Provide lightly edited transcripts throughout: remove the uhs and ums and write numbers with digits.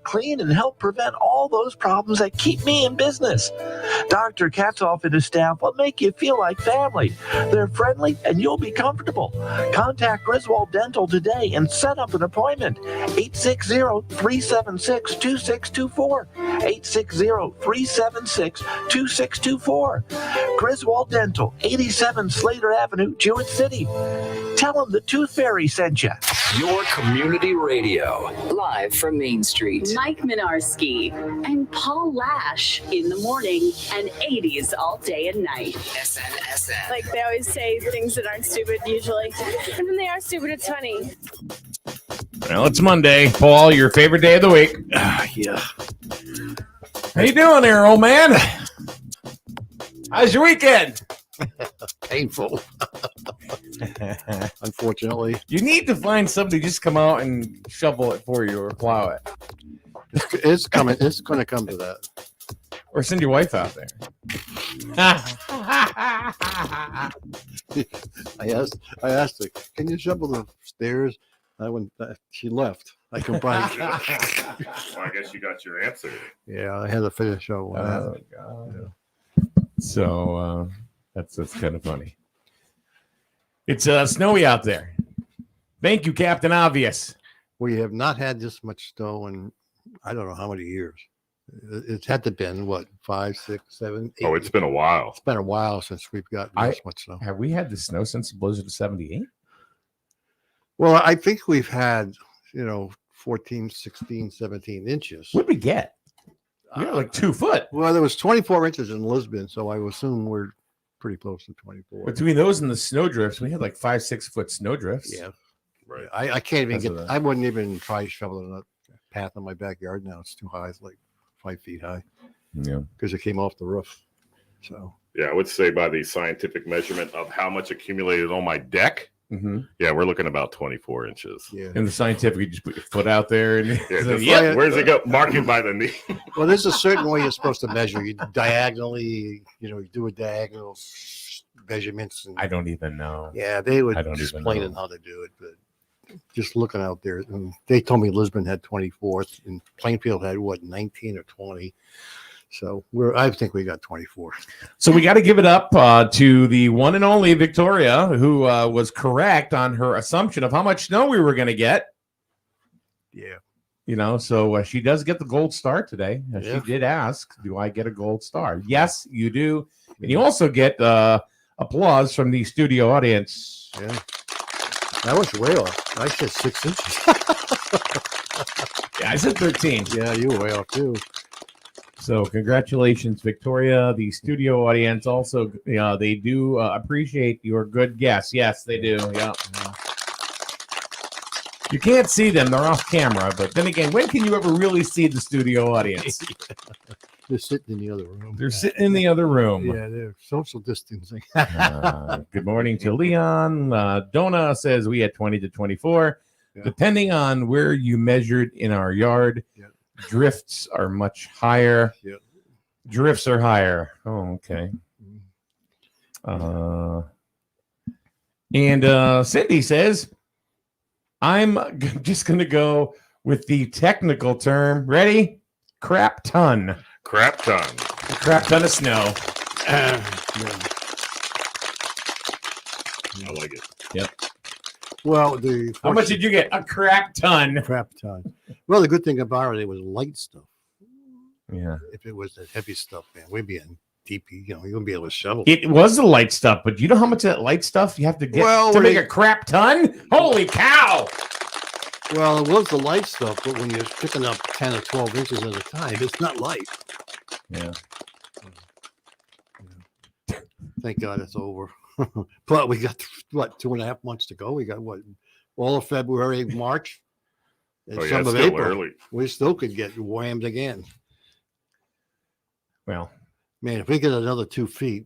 clean and help prevent all those problems that keep me in business. Dr. Katzoff and his staff will make you feel like family. They're friendly and you'll be comfortable. Contact Griswold Dental today and set up an appointment. 860-376-2624. 860-376-2624. Griswold Dental, 87 Slater Avenue, Jewett City. Tell them the Tooth Fairy sent you. Your community radio. Live from Main Street. Mike Minarski and Paul Lash in the morning and 80s all day and night. SNSN. Like they always say things that aren't stupid usually. And when they are stupid, it's funny. Well, it's Monday. Paul, your favorite day of the week. Yeah. How you doing there, old man? How's your weekend? Painful. Unfortunately. You need to find somebody to just come out and shovel it for you or plow it. It's coming. It's going to come to that. Or send your wife out there. I asked her, can you shovel the stairs? She left. I combined. Well, I guess you got your answer. Yeah, I had to finish shovel. Oh, God. Yeah. So that's kind of funny. It's snowy out there. Thank you, Captain Obvious. We have not had this much snow in I don't know how many years. It's had to been what 5, 6, 7, 8. Oh, it's been a while. It's been a while since we've got this much snow. Have we had the snow since the blizzard of 78? Well, I think we've had 14, 16, 17 inches. What did we get? We got like 2 foot. Well, there was 24 inches in Lisbon, so I assume we're pretty close to 24. Between those and the snow drifts, we had like 5, 6 foot sno drifts. Yeah, Right. I can't even Because of get. that. I wouldn't even try shoveling a path in my backyard now. It's too high. It's like 5 feet high Yeah. because it came off the roof. So Yeah, I would say by the scientific measurement of how much accumulated on my deck, yeah, we're looking about 24 inches. yeah. And the scientific, you just put your foot out there and Yeah, so, just yep. like, where's it go? Mark it by the knee. Well, there's a certain way you're supposed to measure. You diagonally, you do a diagonal measurements. And, I don't even know. yeah, they would I don't even explain know. how to do it, but just looking out there, and they told me Lisbon had 24, and Plainfield had 19 or 20. So I think we got 24. So we got to give it up to the one and only Victoria, who was correct on her assumption of how much snow we were going to get. Yeah. So she does get the gold star today. Yeah. She did ask, do I get a gold star? Yes, you do. And you also get applause from the studio audience. Yeah. That was way off. I said 6 inches. Yeah, I said 13. Yeah, you were way off too. So congratulations, Victoria. The studio audience also, they do appreciate your good guess. Yes, they do. Yeah. You can't see them. They're off camera. But then again, when can you ever really see the studio audience? They're sitting in the other room. They're sitting in the other room. Yeah, they're social distancing. Good morning to Leon. Donna says we had 20 to 24. Yeah. Depending on where you measured in our yard, Yeah. drifts are much higher. Yeah. Drifts are higher. Oh, okay. And Cindy says, I'm just going to go with the technical term. Ready? Crap ton. Crap ton. A crap ton of snow. I like it. Yep. Well, How much did you get? A crap ton. crap ton? Well, the good thing about it was light stuff. Yeah. If it was the heavy stuff, man, we'd be in deep. You wouldn't be able to shovel. It was the light stuff, but you know how much of that light stuff you have to get Well, to make a crap ton? Holy cow! Well, it was the light stuff, but when you're picking up 10 or 12 inches at a time, it's not light. Yeah. Thank God it's over. But we got, 2.5 months to go. We got all of February, March, and Oh, yeah, some it's of still April. early. We still could get whammed again. Well, Man, if we get another 2 feet,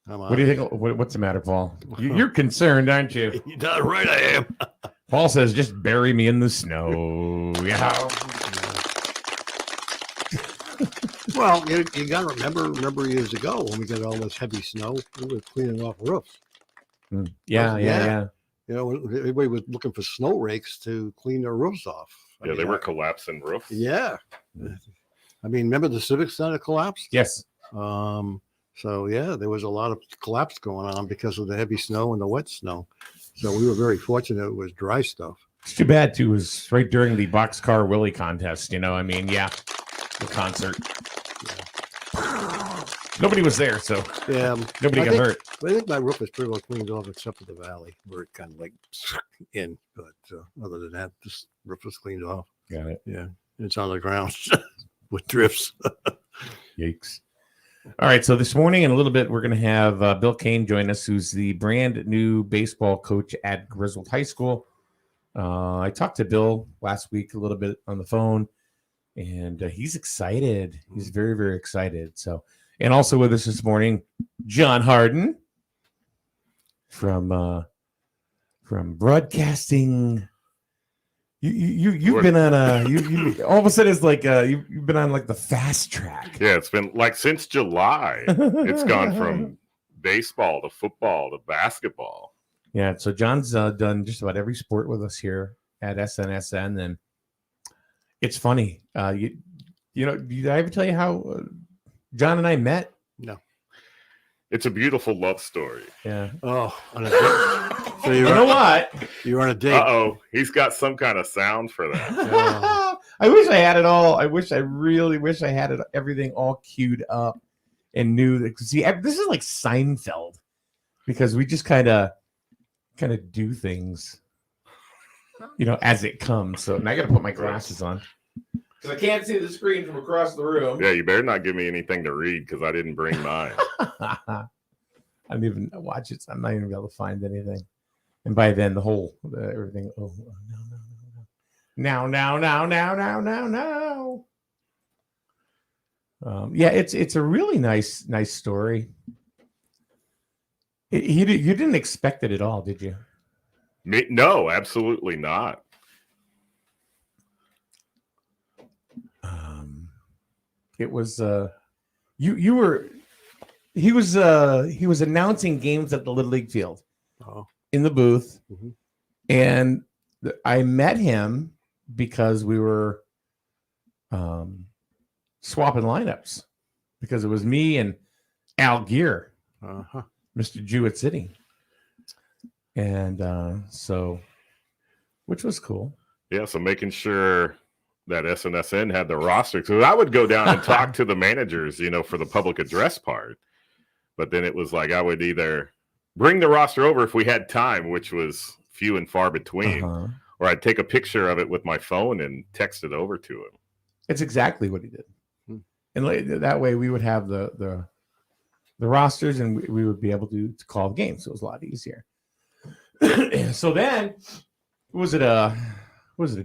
I'm what do you think? What's the matter, Paul? You're concerned, aren't you? You're darn right I am. Paul says, just bury me in the snow. Yeah. Well, you got to remember years ago when we got all this heavy snow, we were cleaning off roofs. Yeah. Everybody was looking for snow rakes to clean their roofs off. Yeah, they were collapsing roofs. Yeah. I mean, remember the Civic Center collapsed? Yes. So yeah, there was a lot of collapse going on because of the heavy snow and the wet snow. So we were very fortunate it was dry stuff. It's too bad too. It was right during the Boxcar Willie contest. You know, I mean, yeah, the concert. Nobody was there, so Yeah, nobody got hurt. I think my roof is pretty well cleaned off except for the valley where it kind of like in. But other than that, this roof was cleaned off. Got it. Yeah, it's on the ground with drifts. Yikes. All right, so this morning in a little bit, we're going to have Bill Keane join us, who's the brand new baseball coach at Griswold High School. I talked to Bill last week a little bit on the phone, and he's excited. He's very, very excited. So, and also with us this morning, John Harden from broadcasting. You've been on you all of a sudden it's like you've been on like the fast track. Yeah, it's been like since July. It's gone from baseball to football to basketball. Yeah, so John's done just about every sport with us here at SNSN, and it's funny. You know, did I ever tell you how John and I met? No. It's a beautiful love story. Yeah. Oh, on a date. So You know what? You're on a date. Uh-oh, he's got some kind of sound for that. I wish I had it all. I really wish I had it everything all queued up and knew that. See, this is like Seinfeld because we just kind of do things, you know, as it comes. So now I got to put my glasses on because I can't see the screen from across the room. Yeah, you better not give me anything to read because I didn't bring mine. I don't even watch it. I'm not even able to find anything. And by then, everything. Oh no! Now. Yeah, it's a really nice story. You didn't expect it at all, did you? No, absolutely not. It was he was announcing games at the Little League field. Oh. In the booth, Mhm. and I met him because we were swapping lineups because it was me and Al Gear, Mr. Jewett City, and so, which was cool. Yeah, so making sure that SNSN had the roster. So I would go down and talk to the managers, you know, for the public address part, but then it was like I would either bring the roster over if we had time, which was few and far between, or I'd take a picture of it with my phone and text it over to him. It's exactly what he did, and that way we would have the rosters, and we would be able to call the game, so it was a lot easier. So then, was it a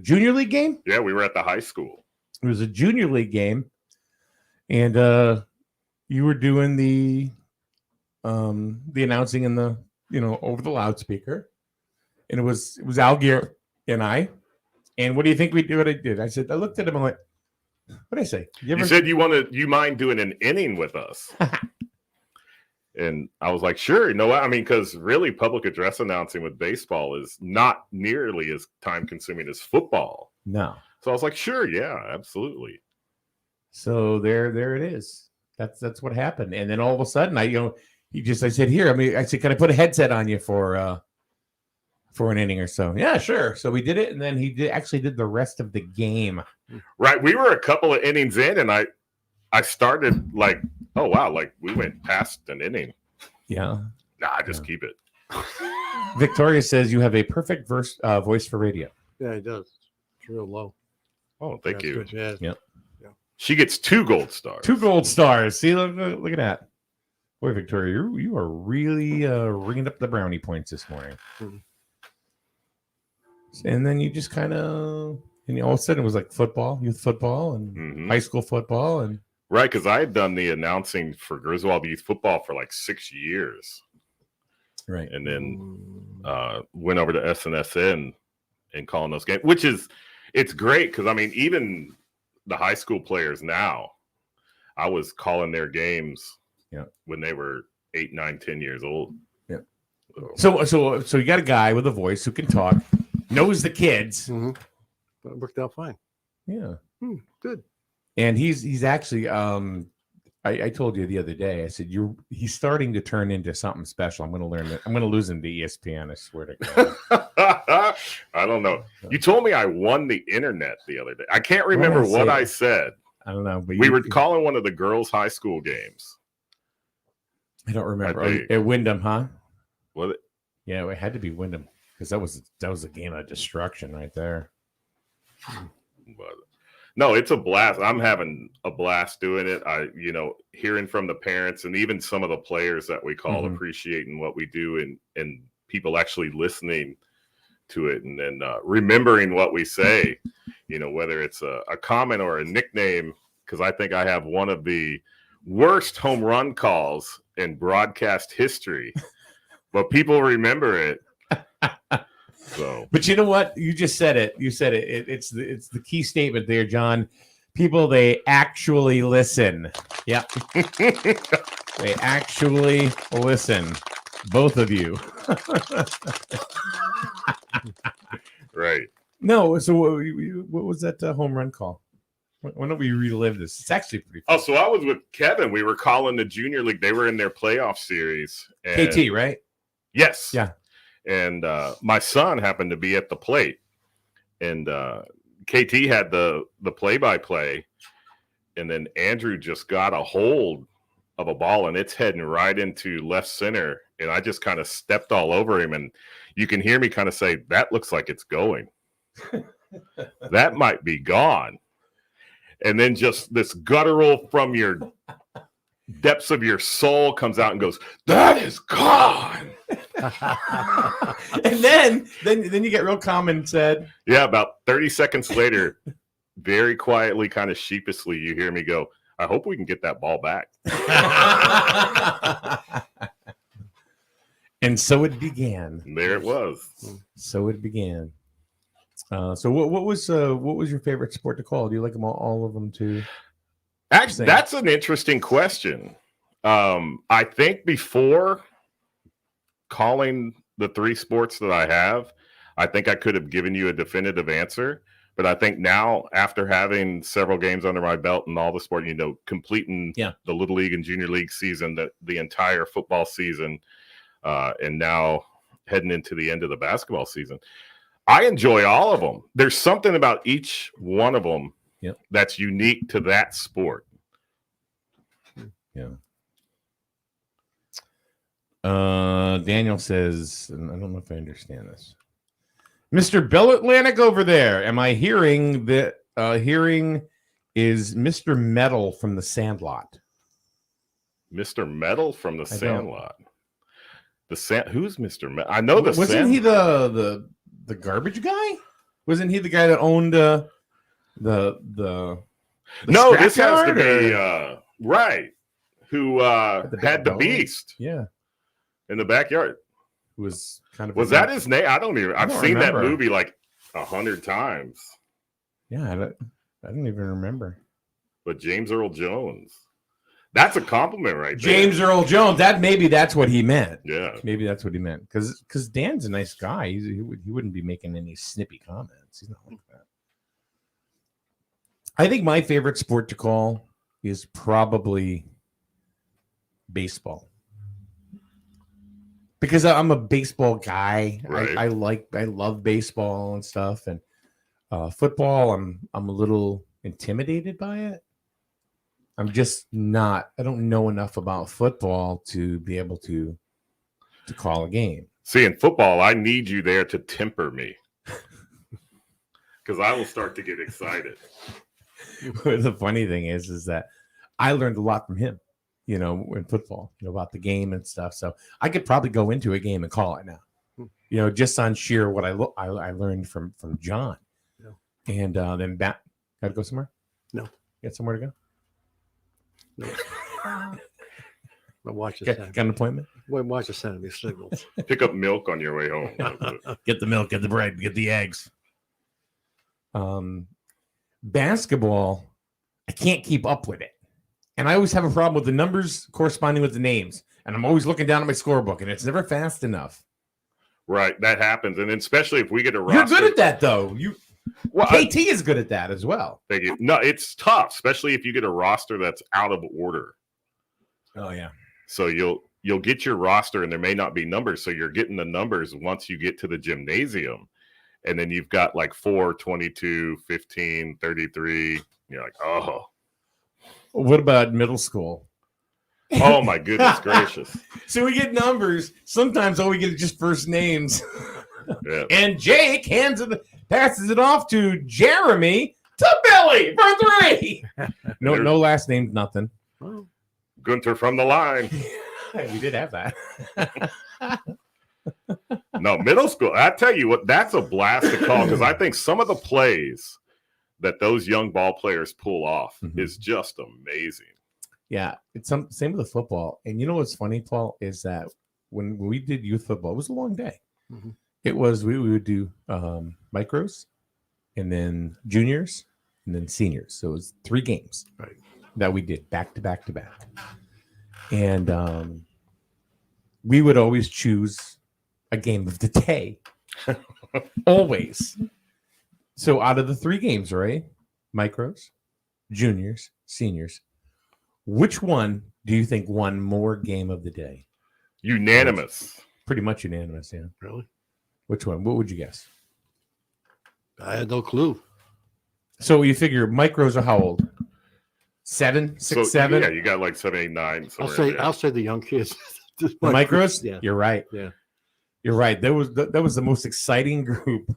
junior league game? Yeah, we were at the high school. It was a junior league game, and you were doing the announcing in the, you know, over the loudspeaker, and it was Al Gear and I. And what do you think we do? What I did? I said, I looked at him and went, what did I say? You said you mind doing an inning with us. And I was like, sure. You know what? I mean, because really public address announcing with baseball is not nearly as time consuming as football. No. So I was like, sure. Yeah, absolutely. So there it is. That's what happened. And then all of a sudden I said, here, I said, can I put a headset on you for an inning or so? Yeah, sure. So we did it. And then he did the rest of the game. Right. We were a couple of innings in, and I started like, oh, wow, like we went past an inning. Yeah. Nah, just keep it. Victoria says you have a perfect voice for radio. Yeah, it does. It's real low. Oh, thank you. Good. Yeah. Yep. She gets 2 gold stars. 2 gold stars. See, look at that. Boy, Victoria, you are really ringing up the brownie points this morning. And then you just kind of, and all of a sudden it was like football, youth football, and high school football, and right, because I had done the announcing for Griswold youth football for like 6 years, right, and then went over to SNSN and calling those games, which it's great because I mean even the high school players now, I was calling their games when they were 8, 9, 10 years old. Yeah. So you got a guy with a voice who can talk, knows the kids, But it worked out fine. Yeah. Good. And he's actually I told you the other day, I said he's starting to turn into something special. I'm gonna lose him to ESPN, I swear to God. I don't know. You told me I won the internet the other day. I can't remember what I said. I don't know, but we were calling one of the girls' high school games. I don't remember. At Wyndham, huh? Was it? Yeah, it had to be Wyndham because that was a game of destruction right there. But no, it's a blast. I'm having a blast doing it. Hearing from the parents and even some of the players that we call appreciating what we do and people actually listening to it and then remembering what we say, whether it's a comment or a nickname, because I think I have one of the worst home run calls in broadcast history, but people remember it. So, but you know what? You just said it. You said it. It's the key statement there, John. People, they actually listen. Yep. They actually listen. Both of you. Right. No. So what was that home run call? Why don't we relive this? It's actually pretty fun. Oh, so I was with Kevin. We were calling the junior league. They were in their playoff series. And KT, right? Yes. Yeah. And my son happened to be at the plate. And KT had the play-by-play. And then Andrew just got a hold of a ball, and it's heading right into left center. And I just kind of stepped all over him. And you can hear me kind of say, that looks like it's going. That might be gone. And then just this guttural from your depths of your soul comes out and goes, that is gone. And then you get real calm and said, yeah, about 30 seconds later, very quietly, kind of sheepishly, you hear me go, I hope we can get that ball back. And so it began. And there it was. So it began. So what was your favorite sport to call? Do you like them all of them too? Actually, that's an interesting question. I think before calling the three sports that I have, I think I could have given you a definitive answer. But I think now, after having several games under my belt and all the sport, completing the Little League and Junior League season, the entire football season, and now heading into the end of the basketball season, I enjoy all of them. There's something about each one of them that's unique to that sport. Yeah. Daniel says, and I don't know if I understand this. Mr. Bell Atlantic over there. Am I hearing that hearing is Mr. Metal from the Sandlot? Mr. Metal from the Sandlot. Who's Mr. Metal? I know Wasn't he the garbage guy? Wasn't he the guy that owned the no, this has to be right. Who had the beast? Yeah. In the backyard. Was that his name? I've seen remember. that movie like 100 times. Yeah, I don't even remember. But James Earl Jones. That's a compliment right there. James Earl Jones. That's what he meant. Yeah. Maybe that's what he meant. Because Dan's a nice guy. He wouldn't be making any snippy comments. He's not like that. I think my favorite sport to call is probably baseball. Because I'm a baseball guy. Right. I love baseball and stuff. And football, I'm a little intimidated by it. I'm just not. I don't know enough about football to be able to call a game. See, in football, I need you there to temper me. Because I will start to get excited. The funny thing is that I learned a lot from him. In football, about the game and stuff. So I could probably go into a game and call it now, just on sheer what I learned from John. Yeah. And then got to go somewhere? No. You got somewhere to go? No. I'll watch the got an appointment? Watch the send me signals. Pick up milk on your way home. Get the milk, get the bread, get the eggs. Basketball, I can't keep up with it. And I always have a problem with the numbers corresponding with the names. And I'm always looking down at my scorebook, and it's never fast enough. Right. That happens. And especially if we get a roster. You're good at that, though. Well, KT is good at that as well. No, it's tough, especially if you get a roster that's out of order. Oh yeah. So you'll get your roster, and there may not be numbers. So you're getting the numbers once you get to the gymnasium, and then you've got like 4, 22, 15, 33. You're like, oh. What about middle school? Oh my goodness gracious! So we get numbers. Sometimes all we get is just first names. Yeah. And Jake passes it off to Jeremy to Billy for 3. No last names, nothing. Gunter from the line. We did have that. No, middle school. I tell you what, that's a blast to call because I think some of the plays that those young ball players pull off is just amazing. Yeah, it's same with the football. And you know what's funny, Paul, is that when we did youth football, it was a long day. Mhm. It was we would do micros, and then juniors, and then seniors. So it was 3 games that we did back to back to back. And we would always choose a game of the day. Always. So out of the 3 games, right? Micros, juniors, seniors. Which one do you think won more game of the day? Unanimous. Pretty much unanimous, yeah. Really? Which one? What would you guess? I had no clue. So you figure micros are how old? 7, 6, 7? Yeah, you got like 7, 8, 9. I'll say the young kids. The micros? Yeah. You're right. Yeah. You're right. That was the most exciting group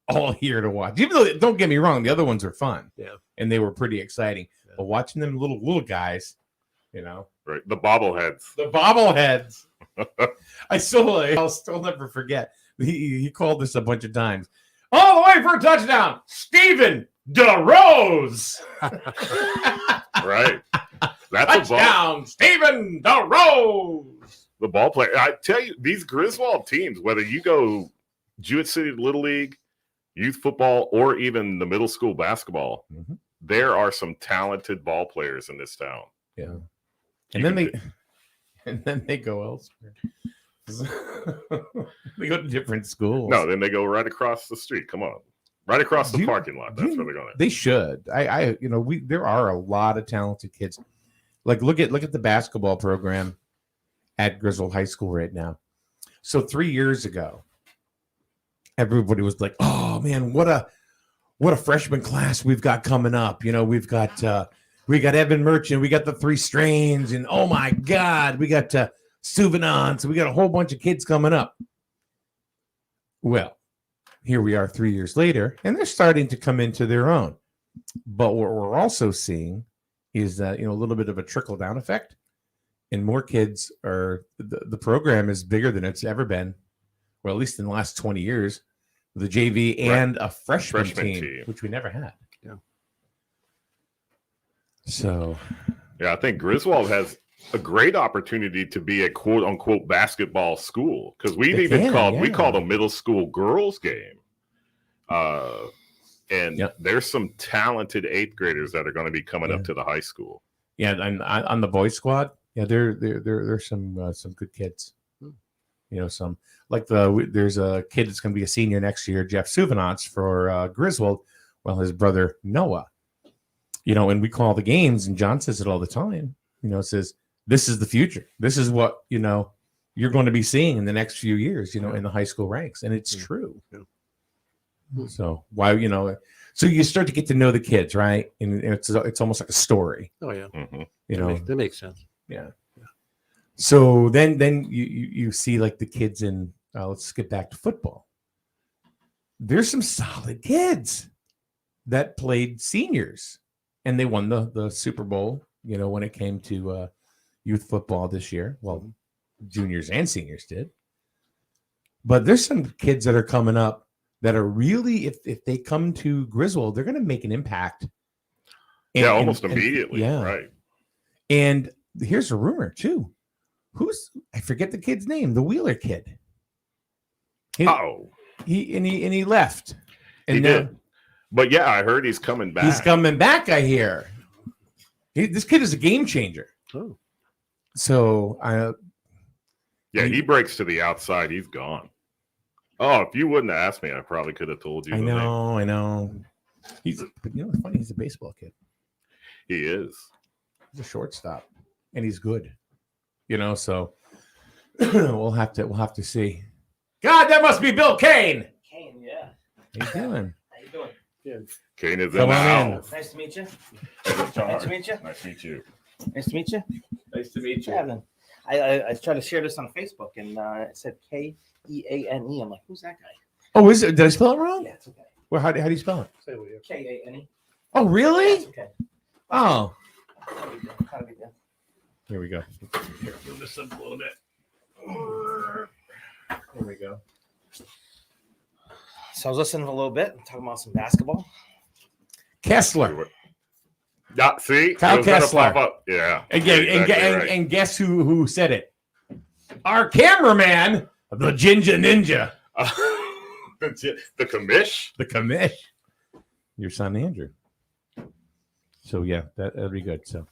all year to watch. Even though, don't get me wrong, the other ones are fun. Yeah. And they were pretty exciting. Yeah. But watching them little guys, you know. Right. The bobbleheads. The bobbleheads. I'll still never forget. He called this a bunch of times. All the way for a touchdown, Steven DeRose. Right. That's touchdown, Steven DeRose. The ball player. I tell you, these Griswold teams, whether you go Jewett City Little League, youth football, or even the middle school basketball, there are some talented ball players in this town. Yeah. And then they go elsewhere. They go to different schools. No, then they go right across the street. Come on. Right across the parking lot. That's where they're going. They should. There are a lot of talented kids. Like look at the basketball program at Griswold High School right now. So 3 years ago, everybody was like, "Oh man, what a freshman class we've got coming up." You know, we got Evan Merchant, we got the 3 Strains, and oh my God, we got Souvenance. So we got a whole bunch of kids coming up. Well, here we are 3 years later, and they're starting to come into their own. But what we're also seeing is that, a little bit of a trickle-down effect, and more kids are the program is bigger than it's ever been, well, at least in the last 20 years, with a JV and a freshman team, which we never had. Yeah. So, yeah, I think Griswold has a great opportunity to be a quote unquote basketball school because we called a middle school girls game. And there's some talented 8th graders that are going to be coming up to the high school. Yeah, and on the boys squad, there's some good kids. Some like there's a kid that's going to be a senior next year, Jeff Souvenance for Griswold. Well, his brother Noah. And we call the games, and John says it all the time. Says this is the future. This is what you're going to be seeing in the next few years. In the high school ranks, and it's true. Yeah. So why so you start to get to know the kids, right? And it's almost like a story. Oh yeah, that makes sense. Yeah. So then you see like the kids in let's skip back to football. There's some solid kids that played seniors, and they won the Super Bowl. When it came to youth football this year, well, juniors and seniors did. But there's some kids that are coming up that are really, if they come to Griswold, they're going to make an impact. Almost immediately. Right. And here's a rumor too. I forget the kid's name, the Wheeler kid. He left. And he did. But yeah, I heard he's coming back. He's coming back, I hear. This kid is a game changer. Oh. So he breaks to the outside, he's gone. Oh, if you wouldn't have asked me, I probably could have told you. I the name. know. But you know what's funny? He's a baseball kid. He is. He's a shortstop, and he's good. You know, so we'll have to see. God, that must be Bill Keane. Keane, yeah. How you doing? How you doing? Good. Kane is in Come the on in. house. Nice to meet you. Nice Nice to meet you. Nice to meet you. Nice to meet you. Nice to meet What's happening? I tried to share this on Facebook and it said Keane. I'm like, who's that guy? Oh, is it? Did I spell it wrong? Yeah, it's okay. Well, how do you spell it? Say what you- Kane. Oh, Yeah, really? it's okay. Oh, Not a big deal. Not a big deal. here we go. Here, move this up a little bit. There we go. So I was listening a little bit, talking about some basketball. Kessler. Yeah, see? Kyle It was gonna Kessler. pop up. Yeah. And, exactly right. and guess who said it? Our cameraman, the Ginger Ninja, The commish? the commish. Your son Andrew. So yeah, that'll be good. So,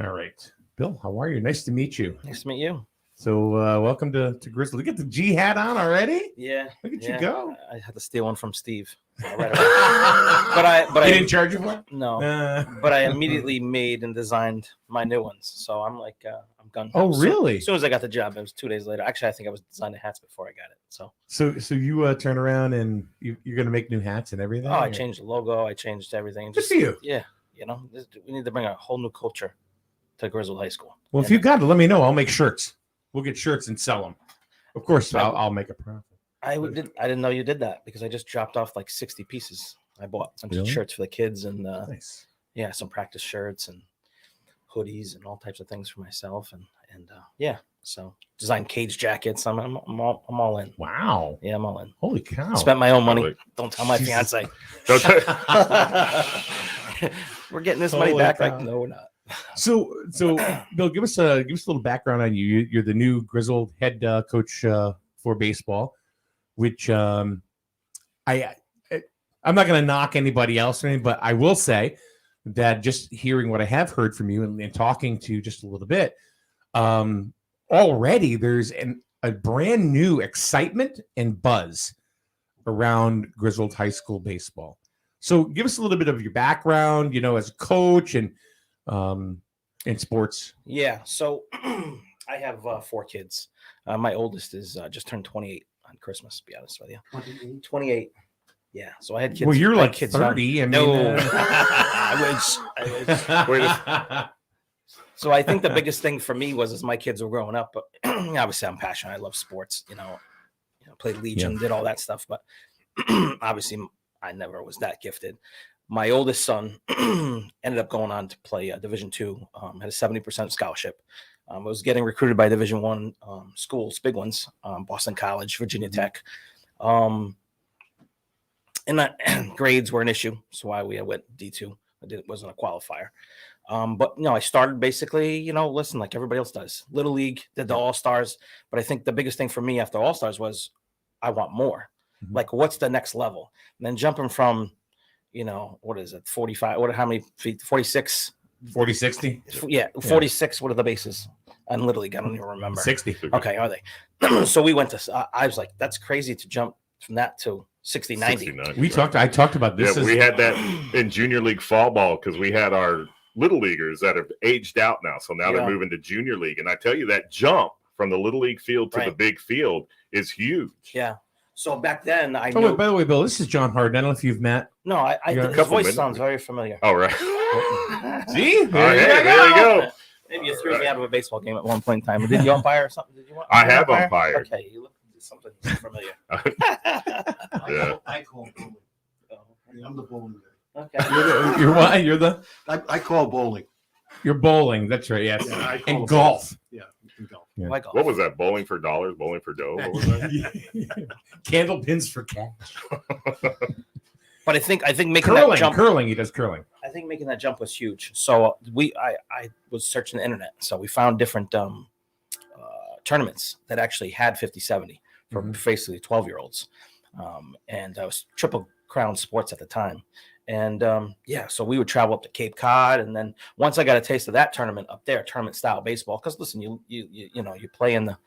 all right, Bill, how are you? Nice to meet you. Nice to meet you. So welcome to Griswold. Look at the G hat on already. Yeah. Look at yeah. you go. I had to steal one from Steve. Right away. But You I didn't charge you for it? no. Uh, But I immediately made and designed my new ones. So I'm like, I'm gun. Oh, really? As soon as I got the job, it was 2 days later. Actually, I think I was designing hats before I got it. so you turn around and you're going to make new hats and everything? Oh, I or- changed the logo. I changed everything. Good for you. Yeah. We need to bring a whole new culture to Griswold High School. Well, if you got it, let me know. I'll make shirts. We'll get shirts and sell them. Of course, I'll make a profit. I didn't know you did that because I just dropped off like 60 pieces. I bought a bunch of Really? shirts for the kids and Nice. yeah, some practice shirts and hoodies and all types of things for myself and yeah. So design cage jackets. I'm all in. Wow. Yeah, I'm all in. Holy cow. Spent my own money. Holy- Don't tell my Jesus. fiance. Don't tell- We're getting this money Holy back. cow. Like, no, we're not. So Bill, give us a little background on you. You're the new Griswold head coach for baseball, which I'm not going to knock anybody else or anything, but I will say that just hearing what I have heard from you and talking to you just a little bit, already there's a brand new excitement and buzz around Griswold High School baseball. So give us a little bit of your background, as a coach and in sports. Yeah. So I have 4 kids. My oldest is just turned 28 on Christmas, to be honest with you. 28. Yeah. So I had kids. Well, you're I had like kids 30. I mean, No. I wish. Wait a- So I think the biggest thing for me was as my kids were growing up, but obviously I'm passionate. I love sports, played Legion, did all that stuff. But obviously I never was that gifted. My oldest son ended up going on to play Division II, had a 70% scholarship. Was getting recruited by Division I schools, big ones, Boston College, Virginia Tech. And grades were an issue. So why we went D2. It wasn't a qualifier. But I started basically, listen, like everybody else does. Little League, did the All-Stars. But I think the biggest thing for me after All-Stars was I want more. Mhm. Like, what's the next level? And then jumping from, what is it, 45? How many feet? 46? 40, 60, Yeah, 46. What are the bases on Little League? I don't even remember. 60. Okay, are they? So we went to, I was like, that's crazy to jump from that to 60, 90. 69. I talked about this. Yeah, we had that in junior league fall ball because we had our little leaguers that have aged out now. So now they're Yeah. moving to junior league. And I tell you, that jump from the little league field to the Right. big field is huge. Yeah. So back then, I Oh, knew. wait, by the way, Bill, this is John Harden. I don't know if you've met. No, You got a his couple voice minutes. sounds very familiar. All right. See? All right, there you go. Maybe you threw me out of a baseball game at one point in time. Did you umpire or something? Did you? I have umpired. Okay, you look something familiar. Yeah. I call bowling. I'm the bowling guy. Okay. You're what? I call bowling. You're bowling. That's right. Yes. Yeah, I call And it golf. Yeah, and golf. Why golf? What was that? Bowling for dollars? Bowling for dough? What was that? Candle pins for cash. But I think making that jump. Curling. He does curling. I think making that jump was huge. So I was searching the internet. So we found different tournaments that actually had 50-70 for basically 12-year-olds. And I was Triple Crown Sports at the time. And so we would travel up to Cape Cod. And then once I got a taste of that tournament up there, tournament style baseball, because listen, you play in the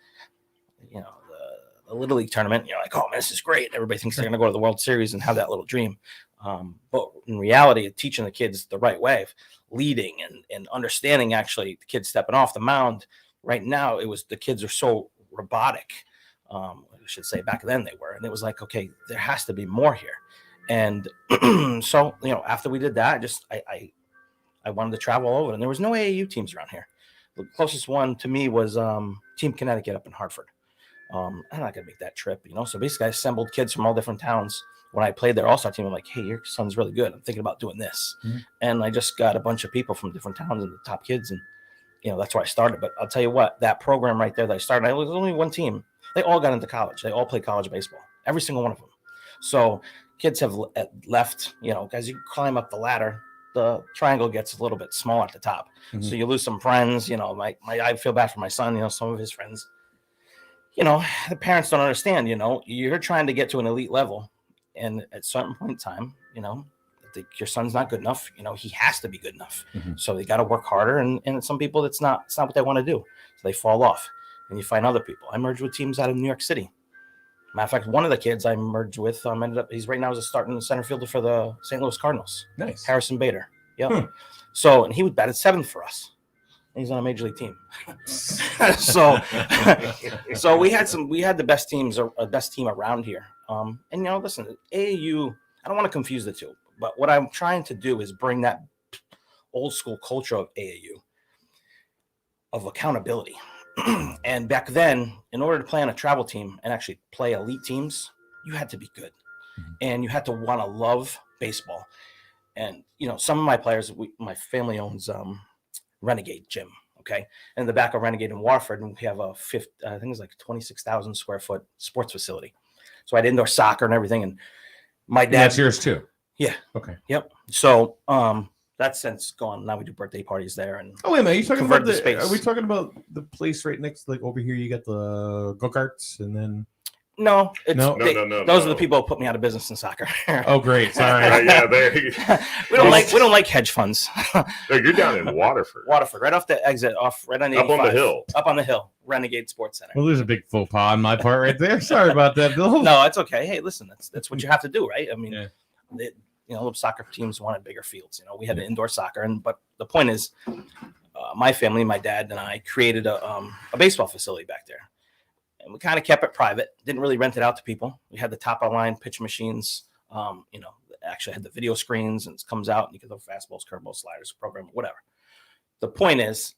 a Little League tournament. You're like, oh, man, this is great. Everybody thinks they're going to go to the World Series and have that little dream. But in reality, teaching the kids the right way of leading and understanding actually the kids stepping off the mound. Right now, the kids are so robotic. I should say back then they were. And it was like, okay, there has to be more here. And so, after we did that, I wanted to travel over, and there was no AAU teams around here. The closest one to me was Team Connecticut up in Hartford. I'm not gonna make that trip, So basically, I assembled kids from all different towns. When I played their all-star team, I'm like, hey, your son's really good. I'm thinking about doing this, and I just got a bunch of people from different towns and the top kids, and that's where I started. But I'll tell you what, that program right there that I started, it was only one team. They all got into college. They all played college baseball, every single one of them. So kids have left, as you climb up the ladder, the triangle gets a little bit small at the top. So you lose some friends, I feel bad for my son, some of his friends, the parents don't understand, you're trying to get to an elite level. And at a certain point in time, your son's not good enough, he has to be good enough. So they got to work harder. And some people, it's not what they want to do. So they fall off and you find other people. I merged with teams out of New York City. Matter of fact, one of the kids I merged with ended up, he's right now as a starting center fielder for the St. Louis Cardinals. Nice. Harrison Bader. Yeah. So, and he was batted seventh for us. He's on a major league team. so we had the best teams, or best team around here. And listen, AAU, I don't want to confuse the two, but what I'm trying to do is bring that old school culture of AAU, of accountability. And back then, in order to play on a travel team and actually play elite teams, you had to be good. And you had to want to love baseball. And, some of my players, my family owns Renegade Gym, okay? And in the back of Renegade in Warford, we have I think it's like 26,000 square foot sports facility. So I had indoor soccer and everything. And my dad. That's yours too? Yeah. Okay. Yep. So, that's since gone. Now we do birthday parties there. And wait a minute, are you talking about the space? Are we talking about the place right next, like over here? You got the go-karts, and then no. No. Those are the people who put me out of business in soccer. Oh, great! Sorry. Yeah, there. we don't like hedge funds. You're down in Waterford. Waterford, right off the exit, right on the up on the hill. Up on the hill, Renegade Sports Center. Well, there's a big faux pas on my part right there. Sorry about that, Bill. No, it's okay. Hey, listen, that's what you have to do, right? I mean, soccer teams wanted bigger fields. We had an indoor soccer, but the point is, my family, my dad and I created a baseball facility back there. And we kind of kept it private, didn't really rent it out to people. We had the top of the line pitch machines, actually had the video screens, and it comes out and you can throw fastballs, curveballs, sliders, program, whatever. The point is,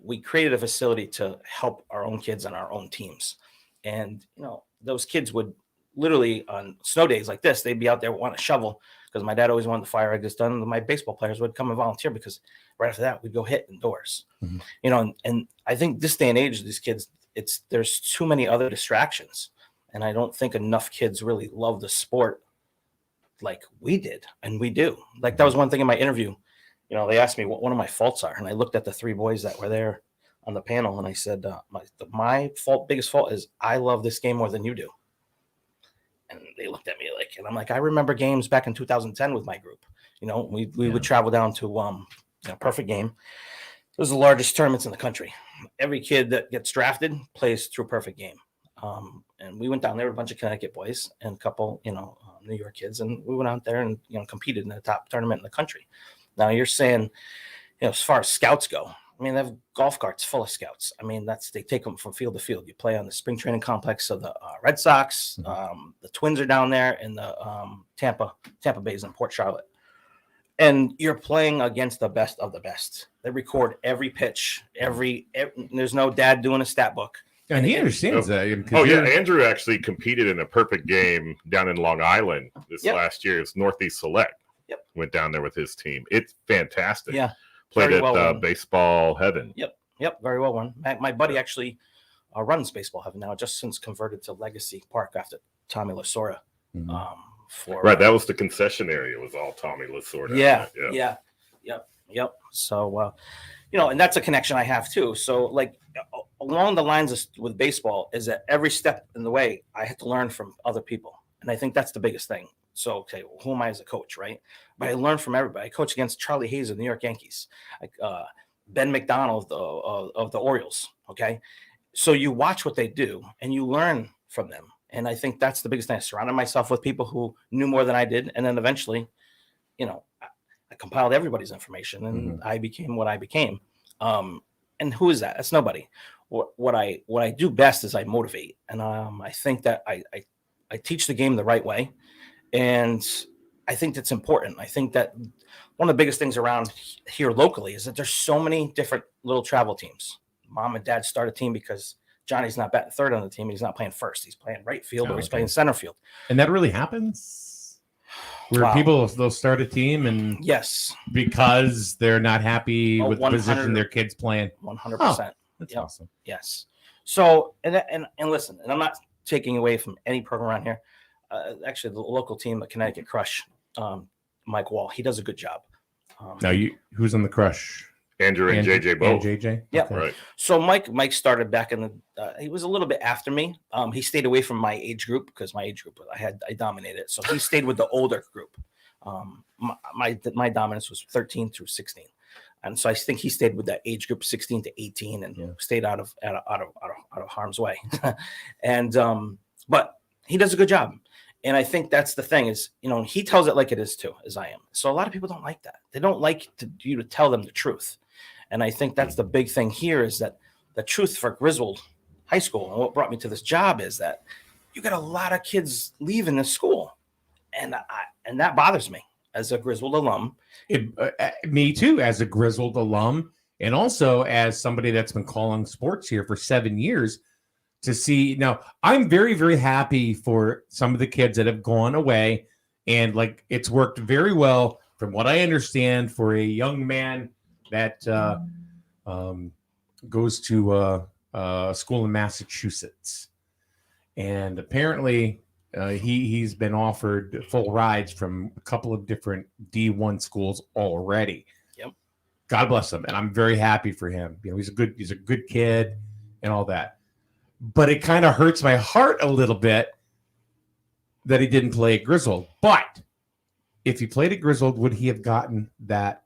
we created a facility to help our own kids on our own teams. And, those kids would literally on snow days like this, they'd be out there wanting to shovel because my dad always wanted the fire exits done. And my baseball players would come and volunteer because right after that, we'd go hit indoors, and I think this day and age, these kids, there's too many other distractions. And I don't think enough kids really love the sport like we did. And we do. Like that was one thing in my interview, they asked me what one of my faults are. And I looked at the three boys that were there on the panel. And I said, my biggest fault is I love this game more than you do. And they looked at me and I'm like, I remember games back in 2010 with my group. We would travel down to Perfect Game. It was the largest tournaments in the country. Every kid that gets drafted plays through Perfect Game. And we went down there with a bunch of Connecticut boys and a couple, New York kids. And we went out there and, competed in the top tournament in the country. Now you're saying, as far as scouts go, I mean, they have golf carts full of scouts. I mean, they take them from field to field. You play on the spring training complex of the Red Sox. The Twins are down there in the Tampa Bay's in Port Charlotte. And you're playing against the best of the best. They record every pitch, every there's no dad doing a stat book. And he understands that. Andrew actually competed in a Perfect Game down in Long Island this last year. It's Northeast Select. Yep. Went down there with his team. It's fantastic. Yeah. Played at Baseball Heaven. Yep. Very well run. My buddy actually runs Baseball Heaven now, just since converted to Legacy Park after Tommy Lasorda. That was the concession area. It was all Tommy Lasorda. Yep. So, and that's a connection I have too. So along the lines with baseball is that every step in the way I had to learn from other people. And I think that's the biggest thing. So, okay, who am I as a coach, right? But I learned from everybody. I coached against Charlie Hayes of the New York Yankees, Ben McDonald of the Orioles, okay? So you watch what they do and you learn from them. And I think that's the biggest thing. I surrounded myself with people who knew more than I did. And then eventually, I compiled everybody's information and I became what I became. And who is that? That's nobody. What I do best is I motivate. And I think that I teach the game the right way. And I think that's important. I think that one of the biggest things around here locally is that there's so many different little travel teams. Mom and dad start a team because Johnny's not batting third on the team. He's not playing first. He's playing right field or he's playing center field. And that really happens? Where they'll start a team and yes, because they're not happy with the position their kid's playing. 100%. That's awesome. Yes. So and listen, and I'm not taking away from any program around here. Actually, the local team, the Connecticut Crush, Mike Wall, he does a good job. Who's on the Crush? Andrew and JJ both. JJ? Yeah. Okay. Right. So Mike started back in the he was a little bit after me. He stayed away from my age group because my age group I dominated. So he stayed with the older group. My dominance was 13 through 16. And so I think he stayed with that age group 16 to 18 and stayed out of harm's way. And but he does a good job. And I think that's the thing is, he tells it like it is too, as I am. So a lot of people don't like that. They don't like you to tell them the truth. And I think that's the big thing here is that the truth for Griswold High School and what brought me to this job is that you got a lot of kids leaving this school. And that bothers me as a Griswold alum. Me too, as a Griswold alum. And also as somebody that's been calling sports here for 7 years. To see now, I'm very, very happy for some of the kids that have gone away, and it's worked very well, from what I understand, for a young man that goes to a school in Massachusetts, and apparently he's been offered full rides from a couple of different D1 schools already. Yep. God bless him, and I'm very happy for him. He's a good kid, and all that. But it kind of hurts my heart a little bit that he didn't play at Griswold. But if he played at Griswold, would he have gotten that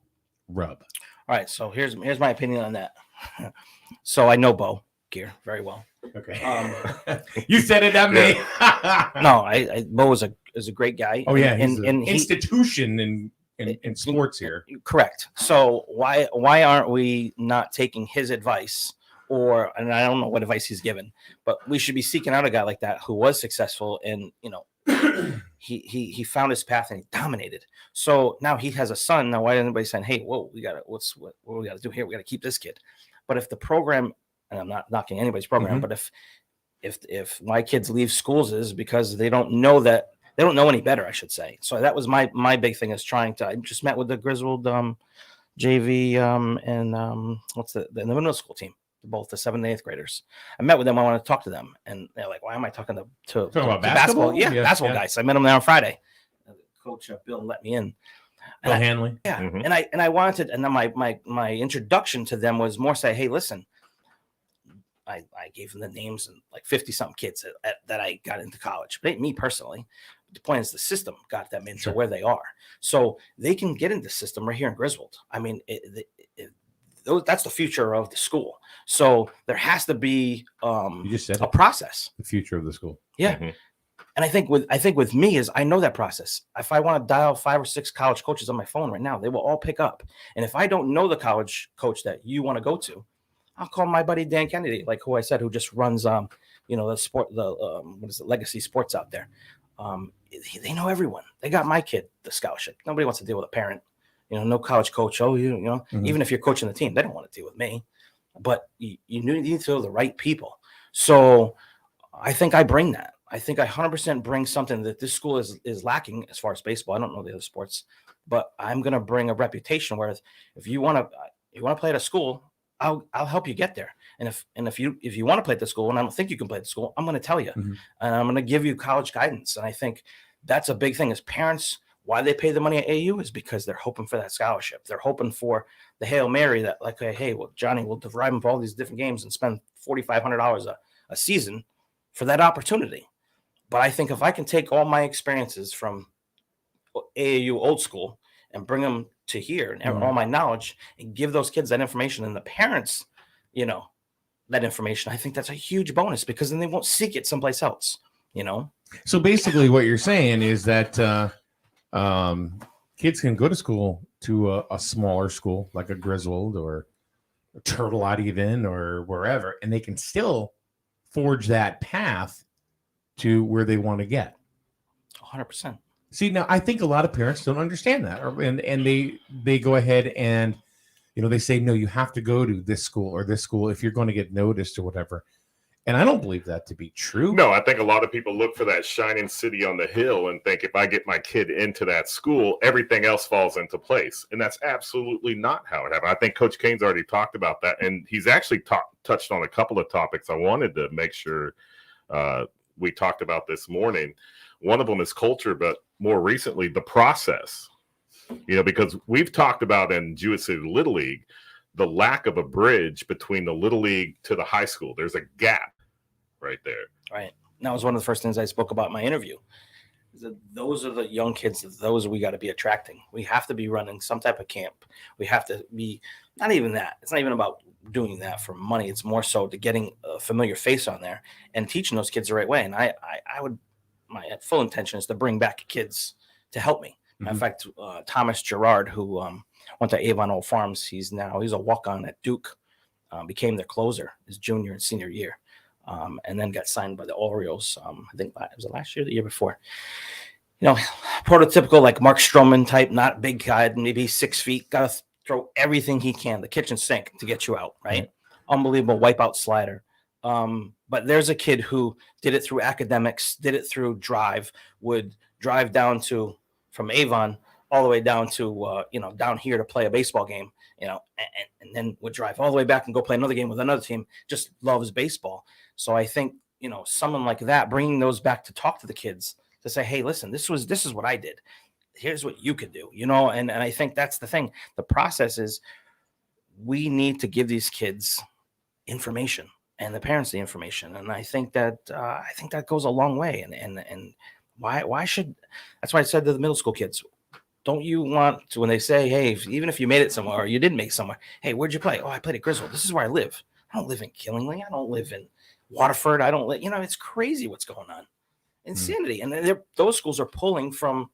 rub? All right. So here's my opinion on that. So I know Bo Gear very well. Okay. You said it, not me. No, Bo is a great guy. Oh yeah, he's an institution in sports here. Correct. So why aren't we not taking his advice? And I don't know what advice he's given, but we should be seeking out a guy like that who was successful and, he found his path and he dominated. So now he has a son. Now, why isn't anybody saying, hey, whoa, what we got to do here? We got to keep this kid. But if the program, and I'm not knocking anybody's program, but if my kids leave schools is because they don't know any better, I should say. So that was my big thing is I just met with the Griswold JV and what's the middle school team. Both the 7th and 8th graders. I met with them. I want to talk to them. And they're like, why am I talking to basketball? Yeah, basketball guys. So I met them there on Friday. Coach Bill let me in. Bill Hanley. Yeah. And I wanted, and then my introduction to them was more say, hey, listen, I gave them the names and 50 something kids that I got into college. But me personally, the point is the system got them into where they are. So they can get into the system right here in Griswold. I mean, that's the future of the school. So there has to be you just said a process. The future of the school. Yeah. And I think with me is I know that process. If I want to dial 5 or 6 college coaches on my phone right now, they will all pick up. And if I don't know the college coach that you want to go to, I'll call my buddy Dan Kennedy, who I said, who just runs the sport, Legacy Sports out there. They know everyone. They got my kid the scholarship. Nobody wants to deal with a parent. No college coach. Even if you're coaching the team, they don't want to deal with me. But you need to know the right people. So I think I bring that. I think I 100% bring something that this school is lacking as far as baseball. I don't know the other sports, but I'm going to bring a reputation where if you want to play at a school, I'll help you get there. And if you want to play at the school and I don't think you can play at the school, I'm going to tell you, and I'm going to give you college guidance. And I think that's a big thing as parents. Why they pay the money at AU is because they're hoping for that scholarship. They're hoping for the Hail Mary that hey, well, Johnny, we'll drive him for all these different games and spend $4,500 a season for that opportunity. But I think if I can take all my experiences from AAU old school and bring them to here and all my knowledge and give those kids that information and the parents, that information, I think that's a huge bonus because then they won't seek it someplace else, you know? So basically what you're saying is that kids can go to school to a smaller school like a Griswold or a Turtle Out even or wherever, and they can still forge that path to where they want to get. 100%. See, now I think a lot of parents don't understand that, and they go ahead and, you know, they say, no, you have to go to this school or this school if you're going to get noticed or whatever. And I don't believe that to be true. No, I think a lot of people look for that shining city on the hill and think if I get my kid into that school, everything else falls into place. And that's absolutely not how it happened. I think Coach Kane's already talked about that. And he's actually touched on a couple of topics I wanted to make sure we talked about this morning. One of them is culture, but more recently, the process. You know, because we've talked about in Jewett City Little League, the lack of a bridge between the Little League to the high school. There's a gap right there. Right. And that was one of the first things I spoke about in my interview. Those are the young kids. Those we got to be attracting. We have to be running some type of camp. We have to be, not even that. It's not even about doing that for money. It's more so to getting a familiar face on there and teaching those kids the right way. And I would, my full intention is to bring back kids to help me. In fact, Thomas Gerard, who went to Avon Old Farms, he's a walk-on at Duke, became their closer his junior and senior year, and then got signed by the Orioles. I think it was last year, the year before. You know, prototypical like Mark Stroman type, not big guy, maybe 6 feet, got to throw everything he can, the kitchen sink to get you out, right? Unbelievable wipeout slider. But there's a kid who did it through academics, did it through drive, would drive down from Avon all the way down to, down here to play a baseball game, and then would drive all the way back and go play another game with another team, just loves baseball. So I think, someone like that, bringing those back to talk to the kids to say, hey, listen, this is what I did. Here's what you could do, and I think that's the thing. The process is we need to give these kids information and the parents the information. And I think that goes a long way. And why should, that's why I said to the middle school kids, don't you want to, when they say, hey, even if you made it somewhere or you didn't make somewhere, hey, where'd you play? Oh, I played at Griswold. This is where I live. I don't live in Killingly. I don't live in Waterford. I don't live, it's crazy what's going on. Insanity. And those schools are pulling from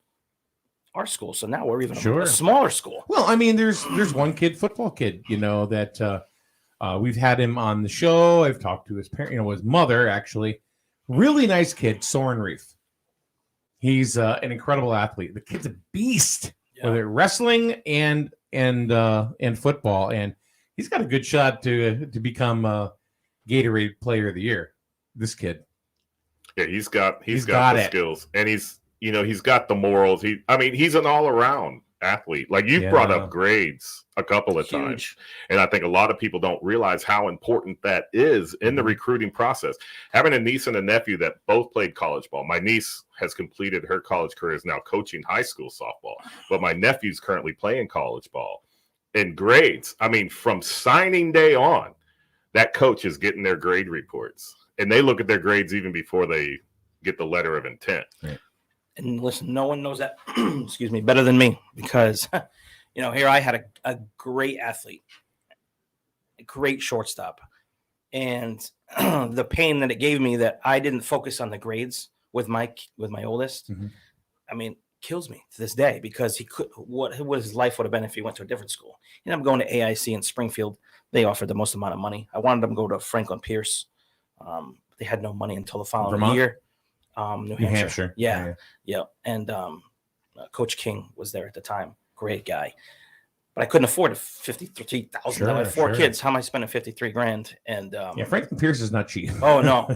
our school. So now we're even a smaller school. Well, I mean, there's one football kid, that we've had him on the show. I've talked to his parent, his mother, actually. Really nice kid, Soren Reef. He's an incredible athlete. The kid's a beast, whether wrestling and football, and he's got a good shot to become a Gatorade Player of the Year. This kid, he's got the skills, and he's got the morals. He's an all around athlete. Like you've brought up grades a couple of times, and I think a lot of people don't realize how important that is in the recruiting process. Having a niece and a nephew that both played college ball. My niece has completed her college career, is now coaching high school softball, but my nephew's currently playing college ball. And grades, from signing day on, that coach is getting their grade reports, and they look at their grades even before they get the letter of intent. Right. And listen, no one knows that, excuse me, better than me, because, here I had a great athlete, a great shortstop. And the pain that it gave me that I didn't focus on the grades with my oldest, kills me to this day, because what his life would have been if he went to a different school. He ended up going to AIC in Springfield. They offered the most amount of money. I wanted him to go to Franklin Pierce. They had no money until the following year. New Hampshire. Yeah. And Coach King was there at the time. Great guy. But I couldn't afford $53,000. I had four kids. How am I spending $53,000? And Franklin Pierce is not cheap. Oh no,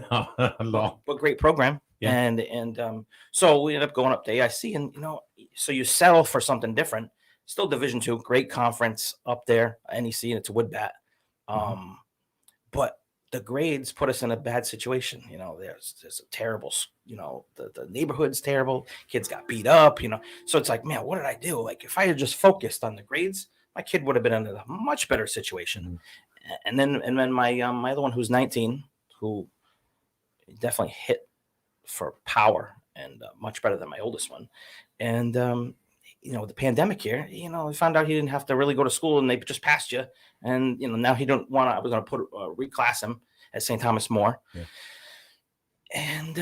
no. But great program. Yeah. And so we ended up going up to AIC, and so you settle for something different. Still Division II, great conference up there, NEC, and it's a wood bat. But the grades put us in a bad situation. There's a terrible, the neighborhood's terrible. Kids got beat up, So it's like, man, what did I do? Like, if I had just focused on the grades, my kid would have been in a much better situation. And then my other one, who's 19, who definitely hit for power and much better than my oldest one. And the pandemic here, we found out he didn't have to really go to school, and they just passed you. And now he don't want to. I was going to reclass him, at St. Thomas More. Yeah. And,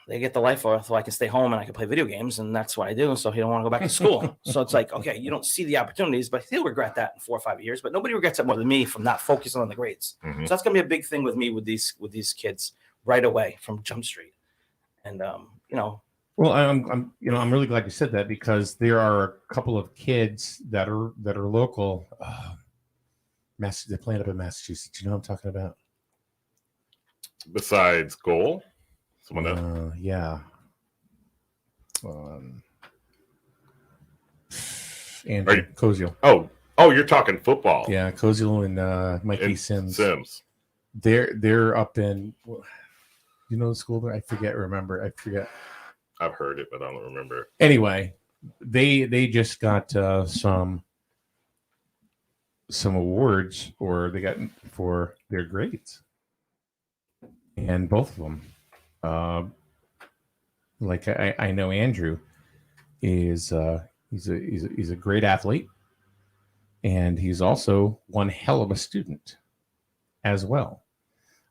they get the life off so I can stay home and I can play video games. And that's what I do. So he don't want to go back to school. So it's like, okay, you don't see the opportunities, but he'll regret that in 4 or 5 years. But nobody regrets it more than me from not focusing on the grades. Mhm. So that's going to be a big thing with me with these kids right away from Jump Street. And, Well, I'm really glad you said that, because there are a couple of kids that are local. They're playing up in Massachusetts. You know what I'm talking about? Besides goal, someone else. Yeah. Andrew Koziel. Oh, you're talking football. Yeah, Koziel and Mikey Sims. They're up in. You know the school there? I forget. I've heard it, but I don't remember. Anyway, they just got some awards, or they got for their grades, and both of them. Like I know Andrew is he's a great athlete, and he's also one hell of a student as well.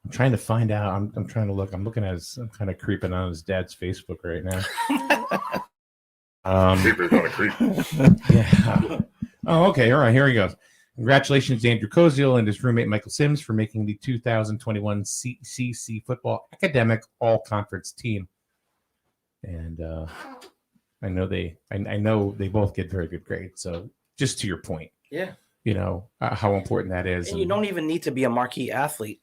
I'm trying to find out. I'm trying to look. I'm looking at I'm kind of creeping on his dad's Facebook right now. Creeper's gonna creep. Yeah. Oh, okay. All right. Here he goes. Congratulations to Andrew Koziel and his roommate Michael Sims for making the 2021 CC Football Academic All-Conference team. And I know they both get very good grades. So just to your point, yeah, how important that is. And you don't even need to be a marquee athlete.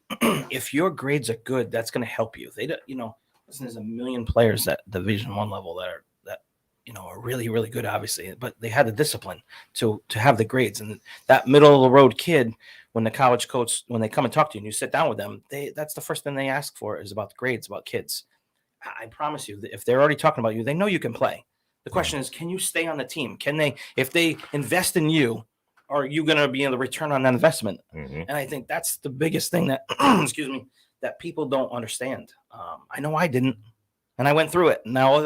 If your grades are good, that's going to help you. Listen, there's a million players at Division I level that are really, really good, obviously, but they had the discipline to have the grades. And that middle of the road kid, when the college coach, when they come and talk to you and you sit down with them, that's the first thing they ask for is about the grades, about kids. I promise you that if they're already talking about you, they know you can play. The question is, can you stay on the team? If they invest in you, are you going to be able to return on that investment? Mm-hmm. And I think that's the biggest thing that, that people don't understand. I know I didn't, and I went through it. Now all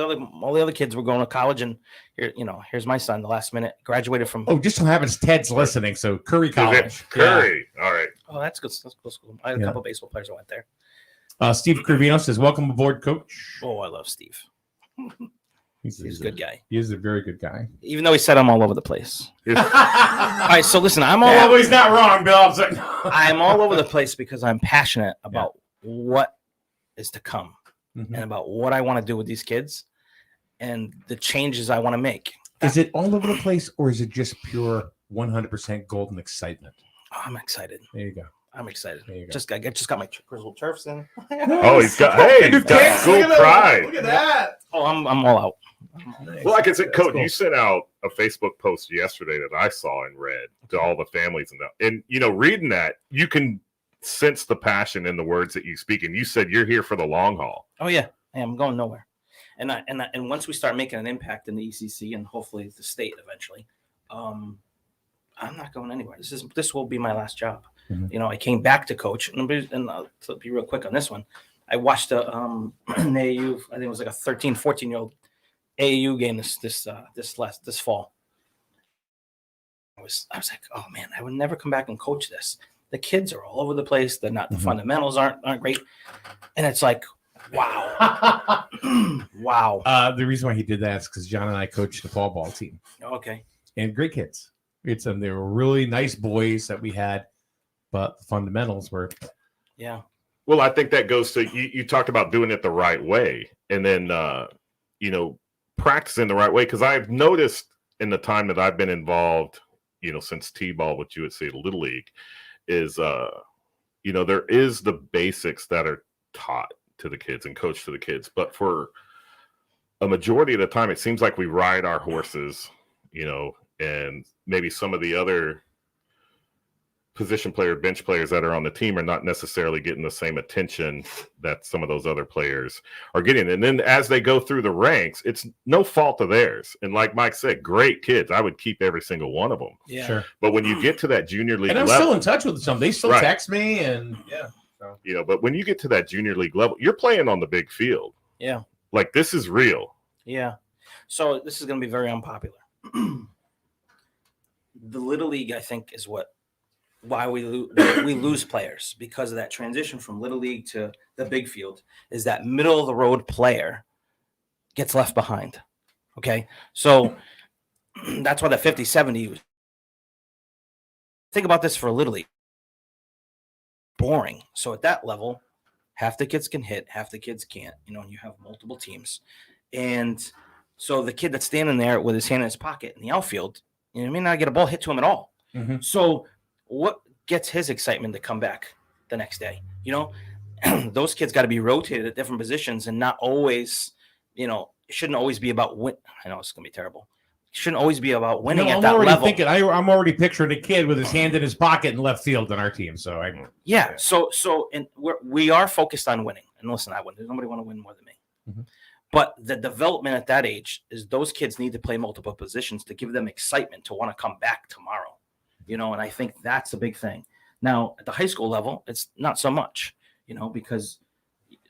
the other kids were going to college, and here's my son, the last minute, graduated from. Oh, just so happens Ted's listening. So Curry College. Curry. Yeah. All right. Oh, that's good. That's cool school. I had a couple of baseball players that went there. Steve Crivino says, "Welcome aboard, Coach." Oh, I love Steve. He's a good guy. He is a very good guy. Even though he said I'm all over the place. All right, so listen, he's not wrong, Bill. I'm all over the place because I'm passionate about what is to come and about what I want to do with these kids and the changes I want to make. Is it all over the place, or is it just pure 100% golden excitement? Oh, I'm excited. There you go. I'm excited. There you go. I just got my Griswold turfs in. Oh, he's got school pride. Look at that. Oh, I'm all out. Nice. Well, like I said, Coach, cool. You sent out a Facebook post yesterday that I saw and read to all the families and reading that, you can sense the passion in the words that you speak. And you said you're here for the long haul. Oh yeah, I'm going nowhere. And once we start making an impact in the ECC and hopefully the state eventually, I'm not going anywhere. This will be my last job. Mm-hmm. I came back to coach, and to be real quick on this one, I watched an AAU. I think it was like a 13, 14-year-old AAU game this fall. I was like, oh man, I would never come back and coach this. The kids are all over the place. They're not. The fundamentals aren't great, and it's like, wow, wow. The reason why he did that is because John and I coached the fall ball team. Okay, and great kids. They were really nice boys that we had, but the fundamentals were. Yeah. Well, I think that goes to you talked about doing it the right way, and then practicing the right way, because I've noticed in the time that I've been involved, since T-ball with you at the Little League, is there is the basics that are taught to the kids and coached to the kids, but for a majority of the time, it seems like we ride our horses, and maybe some of the other position player, bench players that are on the team are not necessarily getting the same attention that some of those other players are getting. And then as they go through the ranks, it's no fault of theirs. And like Mike said, great kids. I would keep every single one of them. Yeah. Sure. But when you get to that junior league and I'm level, still in touch with some. They still text me and but when you get to that junior league level, you're playing on the big field. Yeah. Like this is real. Yeah. So this is going to be very unpopular. The Little League, I think, is what why we lose players, because of that transition from little league to the big field, is that middle of the road player gets left behind. Okay. So that's why the 50-70, think about this for a little league. Boring. So at that level, half the kids can hit, half the kids can't, and you have multiple teams. And so the kid that's standing there with his hand in his pocket in the outfield, may not get a ball hit to him at all. Mm-hmm. So what gets his excitement to come back the next day? Those kids got to be rotated at different positions, and not always, it shouldn't always be about win. I know it's going to be terrible. It shouldn't always be about winning at that level. I'm already picturing a kid with his hand in his pocket in left field on our team. So and we are focused on winning. And listen, there's nobody want to win more than me. Mm-hmm. But the development at that age is those kids need to play multiple positions to give them excitement to want to come back tomorrow. And I think that's a big thing. Now, at the high school level, it's not so much, because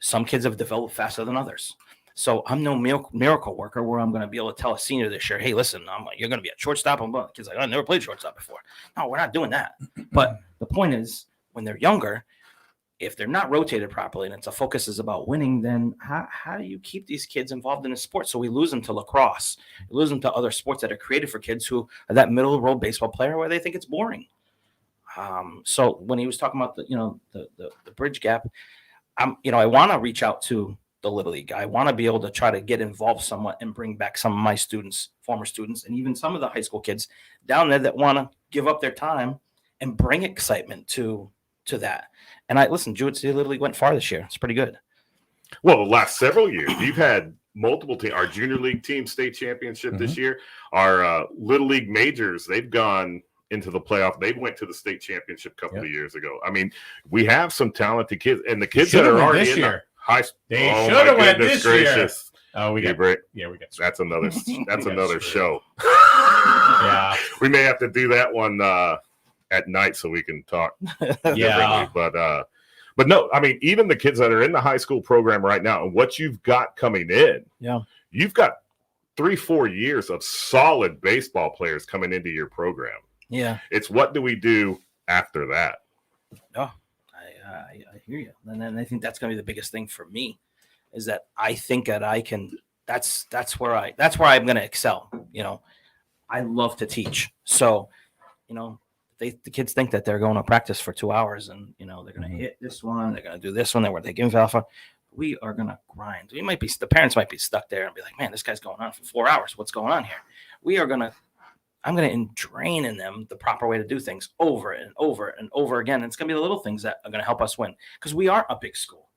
some kids have developed faster than others. So I'm no miracle worker where I'm going to be able to tell a senior this year, hey, listen, you're going to be a shortstop. And the kid's like, I never played shortstop before. No, we're not doing that. But the point is, when they're younger, if they're not rotated properly and the focus is about winning, then how do you keep these kids involved in a sport? So we lose them to lacrosse. We lose them to other sports that are created for kids who are that middle of the road baseball player where they think it's boring. So when he was talking about the bridge gap, I want to reach out to the Little League. I want to be able to try to get involved somewhat and bring back some of my students, former students, and even some of the high school kids down there that want to give up their time and bring excitement to that. And Jewett City Little League went far this year. It's pretty good. Well, the last several years, you've had multiple teams. Our junior league team state championship this year. Our Little League majors, they've gone into the playoff. They went to the state championship a couple of years ago. I mean, we have some talented kids, and the kids that are already in the high school. They should have went this year. Oh, we got that's another show. Yeah, we may have to do that one at night so we can talk. But no, I mean, even the kids that are in the high school program right now, and what you've got coming in, you've got 3-4 years of solid baseball players coming into your program. Yeah, it's what do we do after that? Oh, I hear you, and then I think that's going to be the biggest thing for me, is that I think that I can. That's where I'm going to excel. I love to teach, so the kids think that they're going to practice for 2 hours and they're going to hit this one, they're going to do this one, they're taking alpha. We are going to grind. The parents might be stuck there and be like, man, this guy's going on for 4 hours. What's going on here? I'm going to entrain in them the proper way to do things over and over and over again. And it's going to be the little things that are going to help us win, because we are a big school.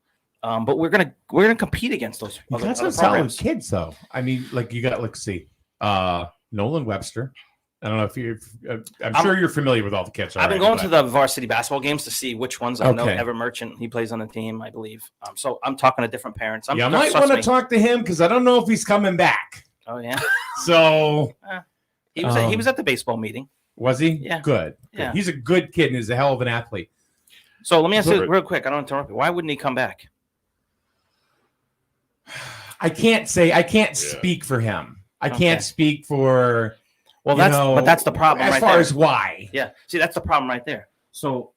But we're going to compete against those. You got some solid kids, though. I mean, you got, let's see, Nolan Webster. I don't know if you're. I'm sure you're familiar with all the kids. I've been going to the varsity basketball games to see which ones I know. Ever Merchant, he plays on the team, I believe. So I'm talking to different parents. I might want to talk to him because I don't know if he's coming back. Oh yeah. So he was at the baseball meeting. Was he? Yeah. Good. Yeah. He's a good kid and he's a hell of an athlete. So let me ask you real quick. I don't interrupt you. Why wouldn't he come back? I can't speak for him. I can't speak for. Well, that's the problem. As far as why. Yeah. See, that's the problem right there. So,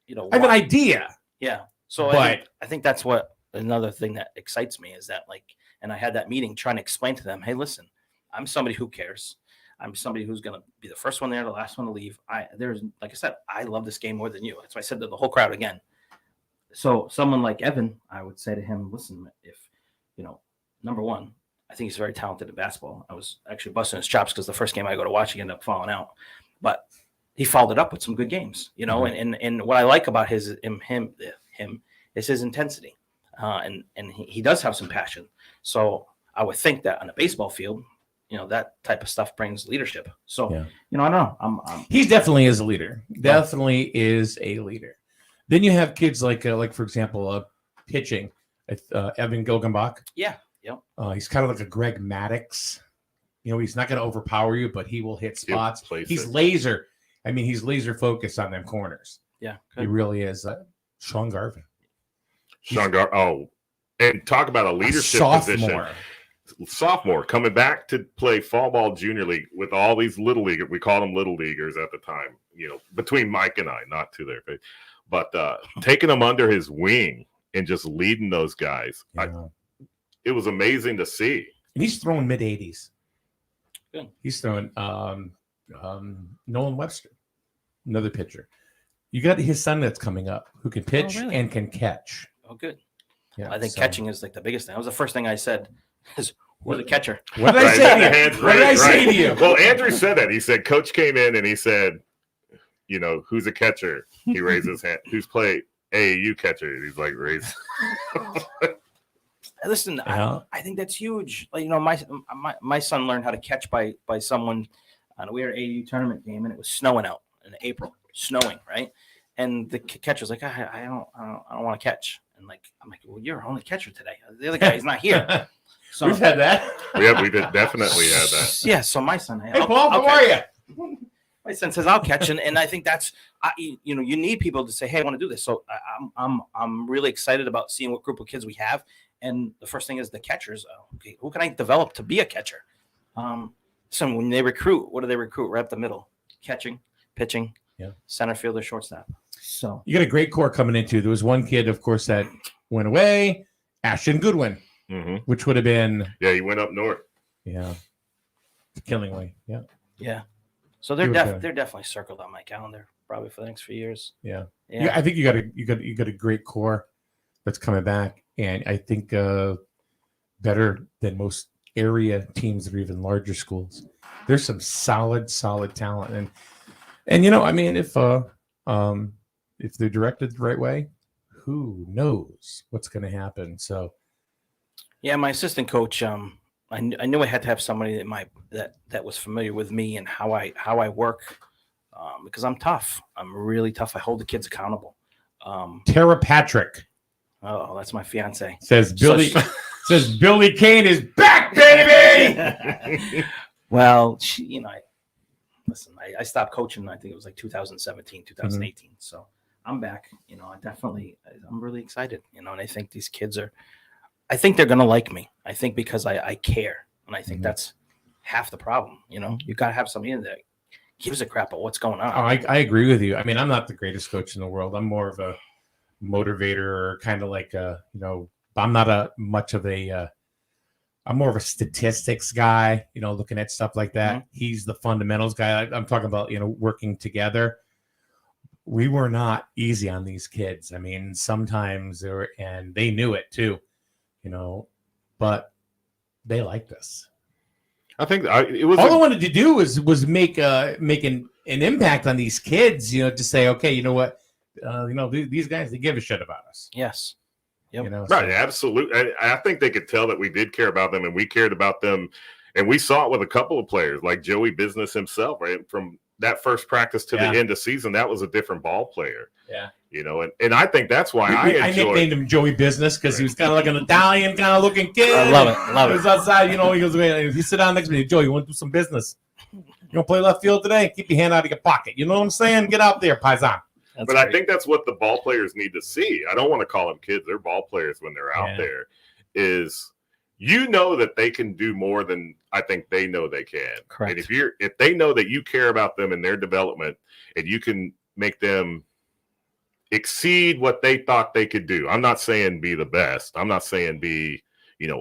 I have an idea. Yeah. So I think that's what another thing that excites me is that and I had that meeting trying to explain to them, hey, listen, I'm somebody who cares. I'm somebody who's going to be the first one there, the last one to leave. Like I said, I love this game more than you. That's why I said to the whole crowd again. So someone like Evan, I would say to him, listen, if, number one, I think he's very talented at basketball. I was actually busting his chops because the first game I go to watch, he ended up falling out. But he followed it up with some good games, and what I like about him is his intensity. And he does have some passion. So I would think that on a baseball field, that type of stuff brings leadership. So, I don't know. He definitely is a leader. Definitely is a leader. Then you have kids like for example, pitching, Evan Gilgenbach. Yeah. Yep. He's kind of like a Greg Maddux. He's not going to overpower you, but he will hit spots. He's laser. I mean, he's laser focused on them corners. Yeah. He really is. Sean Garvin. And talk about a leadership position. sophomore coming back to play fall ball junior league with all these little leaguers. We called them little leaguers at the time, between Mike and I, not to their face, but taking them under his wing and just leading those guys. Yeah. It was amazing to see. And he's throwing mid 80s. Good. He's throwing Nolan Webster, another pitcher. You got his son that's coming up who can pitch and can catch. Oh, good. Yeah, I think catching is like the biggest thing. That was the first thing I said. Is who's the catcher? What did I say to you? What did I say to you? Well, Andrew said that. He said, Coach came in and he said, who's a catcher? He raised his hand. Who's played AAU catcher? He's like, raised. Listen, I think that's huge. Like, my son learned how to catch by someone. We were at an AAU tournament game and it was snowing out in April, right? And the catcher was like, I don't want to catch. And I'm like, well, you're our only catcher today. The other guy is not here. So we've had that. Yeah, we did definitely had that. Yeah. So my son, hey, Paul, how are you? My son says, I'll catch. And I think that's, you need people to say, hey, I want to do this. So I'm really excited about seeing what group of kids we have. And the first thing is the catchers. Okay, who can I develop to be a catcher? So when they recruit, what do they recruit? Right up the middle, catching, pitching, center fielder, shortstop. So you got a great core coming into. There was one kid, of course, that went away, Ashton Goodwin, which would have been. Yeah, he went up north. Yeah, Killingly. Yeah. Yeah. So they're definitely circled on my calendar, probably for the next few years. Yeah. I think you got a great core that's coming back, and I think better than most area teams that are even larger schools. There's some solid talent, and I mean, if they're directed the right way, who knows what's going to happen? So, yeah, my assistant coach, I knew I had to have somebody that was familiar with me and how I work, because I'm tough. I'm really tough. I hold the kids accountable. Tara Patrick. Oh, that's my fiance. Says Billy. Says Billy Keane is back, baby. Well, listen. I stopped coaching. I think it was like 2017, 2018. So I'm back. I'm really excited. And I think these kids I think they're gonna like me. I think because I care, and I think that's half the problem. You gotta have somebody in there gives a crap about what's going on. Oh, I agree with you. I mean, I'm not the greatest coach in the world. I'm more of a motivator, or kind of like I'm not much of a. I'm more of a statistics guy. Looking at stuff like that. He's the fundamentals guy. I'm talking about working together. We were not easy on these kids. I mean, sometimes and they knew it too. But they liked us. I think it was all I wanted to do was make an impact on these kids. To say, okay, you know what, these guys, they give a shit about us. Yes. Yep. Right. Absolutely. I think they could tell that we did care about them, and we cared about them, and we saw it with a couple of players like Joey Business himself. Right from that first practice to the end of season, that was a different ball player. Yeah. And I think that's why I nicknamed him Joey Business, because he was kind of like an Italian kind of looking kid. I love it. He was outside, he goes, if you sit down next to me, Joey, you want to do some business? You want to play left field today? Keep your hand out of your pocket. You know what I'm saying? Get out there, paisan. But great. I think that's what the ball players need to see. I don't want to call them kids. They're ball players when they're out there. Is that they can do more than I think they know they can. Correct. And if they know that you care about them and their development, and you can make them exceed what they thought they could do. I'm not saying be the best. I'm not saying be,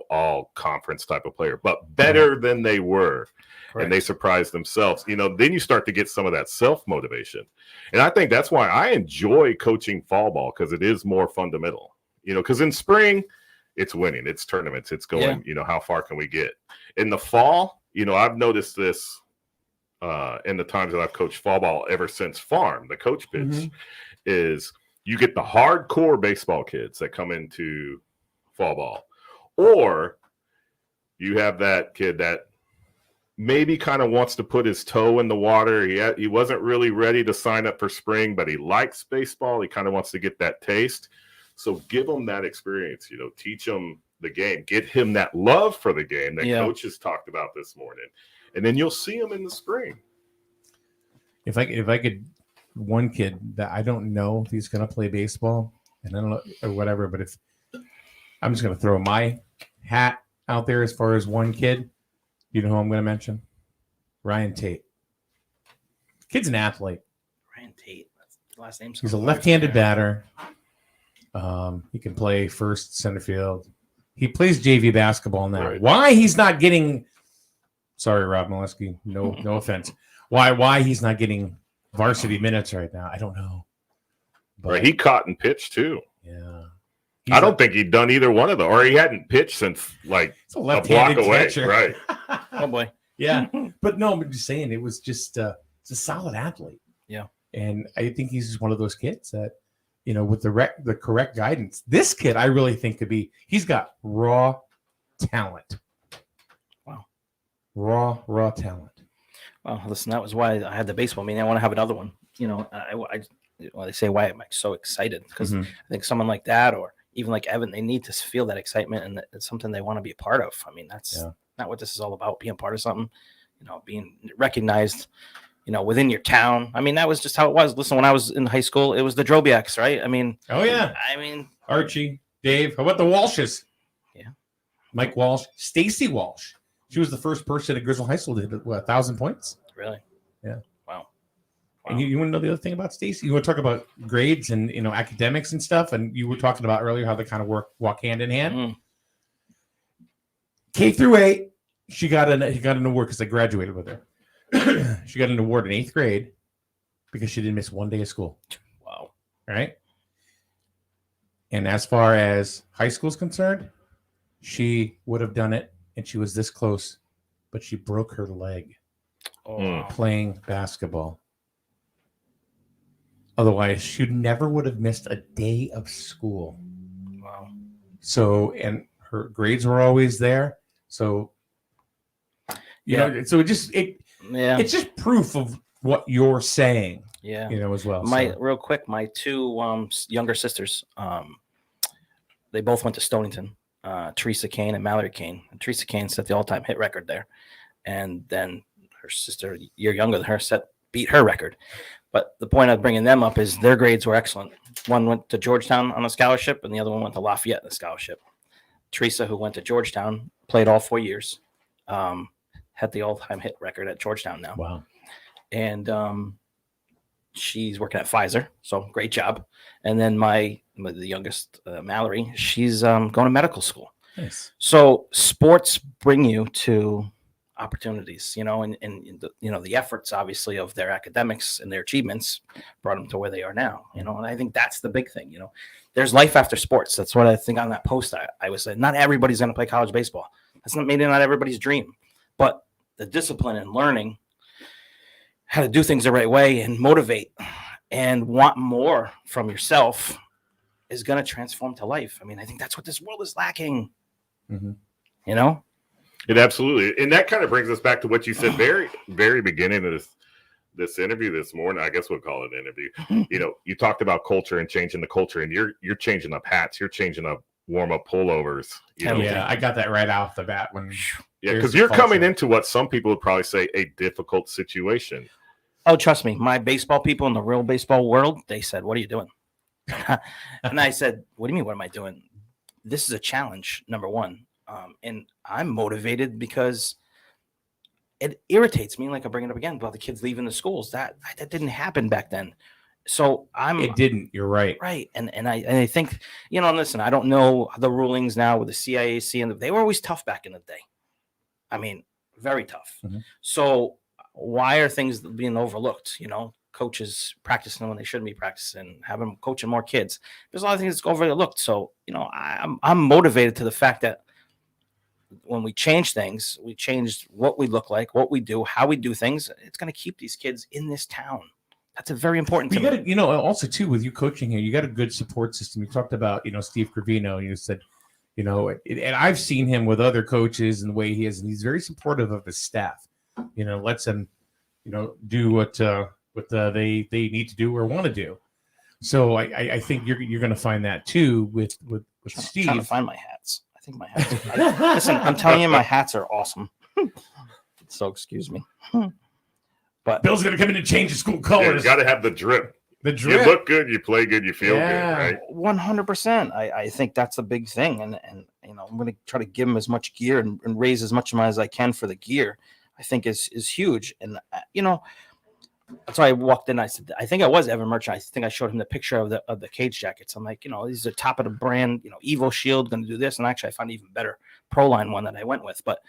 all conference type of player, but better than they were. Correct. And they surprised themselves. Then you start to get some of that self-motivation. And I think that's why I enjoy coaching fall ball, because it is more fundamental. Because in spring, it's winning, it's tournaments, it's going, how far can we get? In the fall, I've noticed this in the times that I've coached fall ball ever since farm, the coach pitch, is you get the hardcore baseball kids that come into fall ball, or you have that kid that maybe kind of wants to put his toe in the water. He wasn't really ready to sign up for spring, but he likes baseball. He kind of wants to get that taste. So give him that experience, teach him the game, get him that love for the game that coaches talked about this morning. And then you'll see him in the spring. If I could, one kid that I don't know if he's going to play baseball, and I don't know or whatever, but if I'm just going to throw my hat out there as far as one kid. You know who I'm going to mention? Ryan Tate. Kid's an athlete. Ryan Tate. That's the last name. He's a left-handed batter. He can play first, center field. He plays JV basketball now. Right. Why he's not getting? Sorry, Rob Molesky. No offense. Why he's not getting varsity minutes right now? I don't know. But, Right, he caught and pitched too. Yeah. I don't think he'd done either one of them, or he hadn't pitched since like It's a a block left-handed away. catcher. Right. Oh boy. Yeah, but no, I'm just saying it was just it's a solid athlete. Yeah. And I think he's just one of those kids that, with the correct guidance, this kid I really think could be. He's got raw talent. Wow. Raw talent. Well, listen, that was why I had the baseball meeting. I want to have another one. They say, why am I so excited? Because I think someone like that, or even like Evan, they need to feel that excitement, and it's something they want to be a part of. I mean, that's not what this is all about. Being part of something, being recognized, within your town. I mean, that was just how it was. Listen, when I was in high school, it was the Drobiaks, right? I mean, oh yeah. Archie, Dave. How about the Walshes? Yeah, Mike Walsh, Stacy Walsh. She was the first person at Griswold High School to hit 1,000 points. Really? Yeah. Wow. And you want to know the other thing about Stacy? You want to talk about grades and academics and stuff, and you were talking about earlier how they kind of walk hand in hand. K through 8, she got an award because I graduated with her. She got an award in 8th grade because she didn't miss one day of school. Wow. Right. And as far as high school is concerned, she would have done it, and she was this close, but she broke her leg playing basketball. Otherwise, she never would have missed a day of school. Wow. So, and her grades were always there. So, so it's just proof of what you're saying. Yeah. As well. Real quick, my two younger sisters, they both went to Stonington. Teresa Keane and Mallory Keane. And Teresa Keane set the all-time hit record there, and then her sister, a year younger than her, beat her record. But the point of bringing them up is their grades were excellent. One went to Georgetown on a scholarship, and the other one went to Lafayette on a scholarship. Teresa, who went to Georgetown, played all 4 years, had the all-time hit record at Georgetown now. Wow. And she's working at Pfizer, so great job. And then the youngest, Mallory, she's going to medical school. Nice. So sports bring you to opportunities, and the efforts obviously of their academics and their achievements brought them to where they are now, and I think that's the big thing. There's life after sports. That's what I think on that post I was saying. Not everybody's going to play college baseball. That's maybe not everybody's dream, but the discipline and learning how to do things the right way and motivate and want more from yourself is going to transform to life. I mean, I think that's what this world is lacking. It absolutely, and that kind of brings us back to what you said very, very beginning of this interview this morning. I guess we'll call it an interview. You talked about culture and changing the culture, and you're changing up hats, you're changing up warm-up pullovers. Yeah, I got that right off the bat because you're coming into what some people would probably say a difficult situation. Oh, trust me, my baseball people in the real baseball world, they said, "What are you doing?" And I said, "What do you mean? What am I doing? This is a challenge, number one." And I'm motivated because it irritates me. Like I bring it up again about the kids leaving the schools. That didn't happen back then. So it didn't. You're right. Right. And I think, listen, I don't know the rulings now with the CIAC, and they were always tough back in the day. I mean, very tough. Mm-hmm. So why are things being overlooked? Coaches practicing when they shouldn't be practicing, having coaching more kids. There's a lot of things that's overlooked. So, I'm motivated to the fact that when we change things, we changed what we look like, what we do, how we do things. It's going to keep these kids in this town. That's a very important thing. You got to, also too, with you coaching here, you got a good support system. You talked about, Steve Gravino. You said, and I've seen him with other coaches and the way he is, and he's very supportive of his staff. Lets them, do what they need to do or want to do. So I think you're going to find that too with Steve. I'm trying to find my hats. I think my hats. Listen, I'm telling you, my hats are awesome. So excuse me. But Bill's going to come in and change the school colors. Yeah, you got to have the drip. The drip. You look good, you play good, you feel good, right? 100%. I think that's a big thing, and I'm going to try to give him as much gear and raise as much money as I can for the gear. I think is huge. And that's why I walked in. I said, I think I was Evan Merchant. I think I showed him the picture of the cage jackets. I'm like, these are top of the brand, Evo Shield, going to do this. And actually I found an even better Pro Line one that I went with, but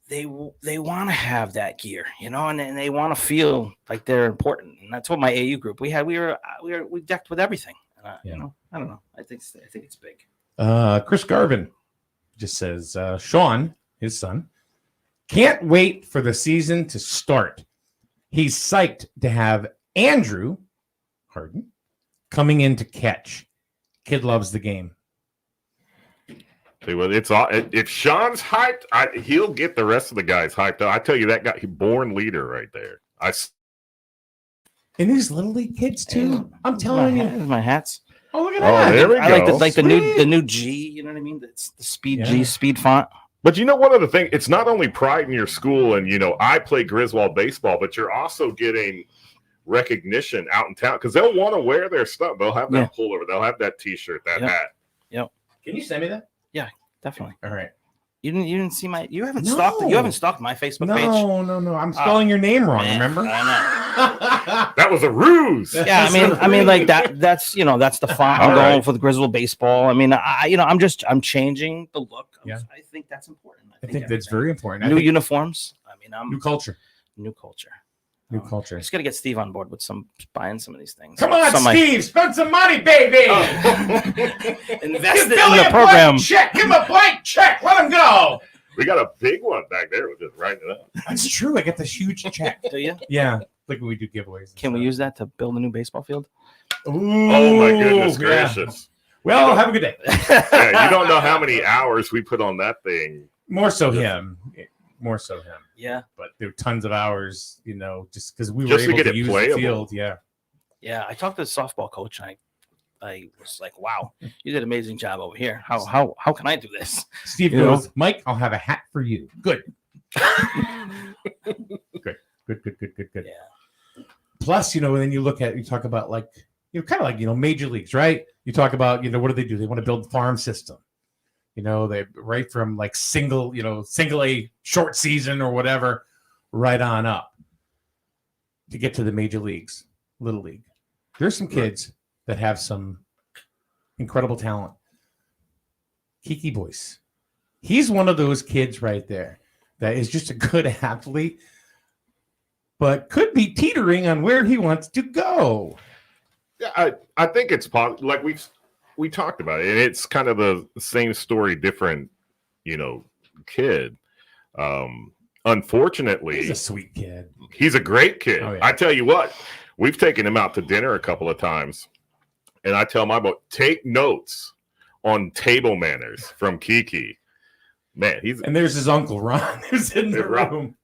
they want to have that gear, and they want to feel like they're important. And that's what my AU group, we decked with everything. I don't know. I think it's big. Chris Garvin just says, Sean, his son, can't wait for the season to start. He's psyched to have Andrew Harden coming in to catch. Kid loves the game. See, well, it's all. If Sean's hyped, he'll get the rest of the guys hyped. I tell you, that guy, born leader right there. And these little league kids too. I'm telling you, my hats. Oh, look at that! There we go. I like the new G. You know what I mean? It's the Speed G speed font. But one of the things, it's not only pride in your school, and I play Griswold baseball, but you're also getting recognition out in town because they'll want to wear their stuff. They'll have that pullover, they'll have that T-shirt, that hat. Yep. Can you send me that? Yeah, definitely. All right. You didn't see you haven't stalked my Facebook page. No. I'm spelling your name wrong. Remember? I know. That was a ruse. Yeah, I mean, like that. That's that's the font I'm going for the Griswold baseball. I mean, I'm changing the look. I think that's important. I think that's very important. New uniforms. I mean, new culture. New culture. Just got to get Steve on board with buying some of these things. Come on, Steve, spend some money, baby. Invest it in the program. Give him a blank check. Let him go. We got a big one back there. We're just writing it up. That's true. I get this huge check. Do you? Yeah. Like when we do giveaways. Can we use that to build a new baseball field? Ooh, oh my goodness gracious. Well, have a good day. You don't know how many hours we put on that thing. More so him. Yeah. But there were tons of hours, just because we were able to use the field. Yeah. Yeah. I talked to the softball coach. And I was like, wow, you did an amazing job over here. How can I do this? Steve goes, Mike, I'll have a hat for you. Good. Good. Yeah. Plus, then you talk about kind of like, major leagues, right? You talk about, what do? They want to build a farm system. They right from like single A short season or whatever, right on up to get to the major leagues, little league. There's some kids that have some incredible talent. Kiki Boyce. He's one of those kids right there that is just a good athlete, but could be teetering on where he wants to go. Yeah, I think it's possible. Like we talked about it, and it's kind of the same story, different, kid. Unfortunately, he's a sweet kid. He's a great kid. Oh, yeah. I tell you what, we've taken him out to dinner a couple of times, and I tell my boy, take notes on table manners from Kiki. Man, and there's his uncle Ron who's in the room.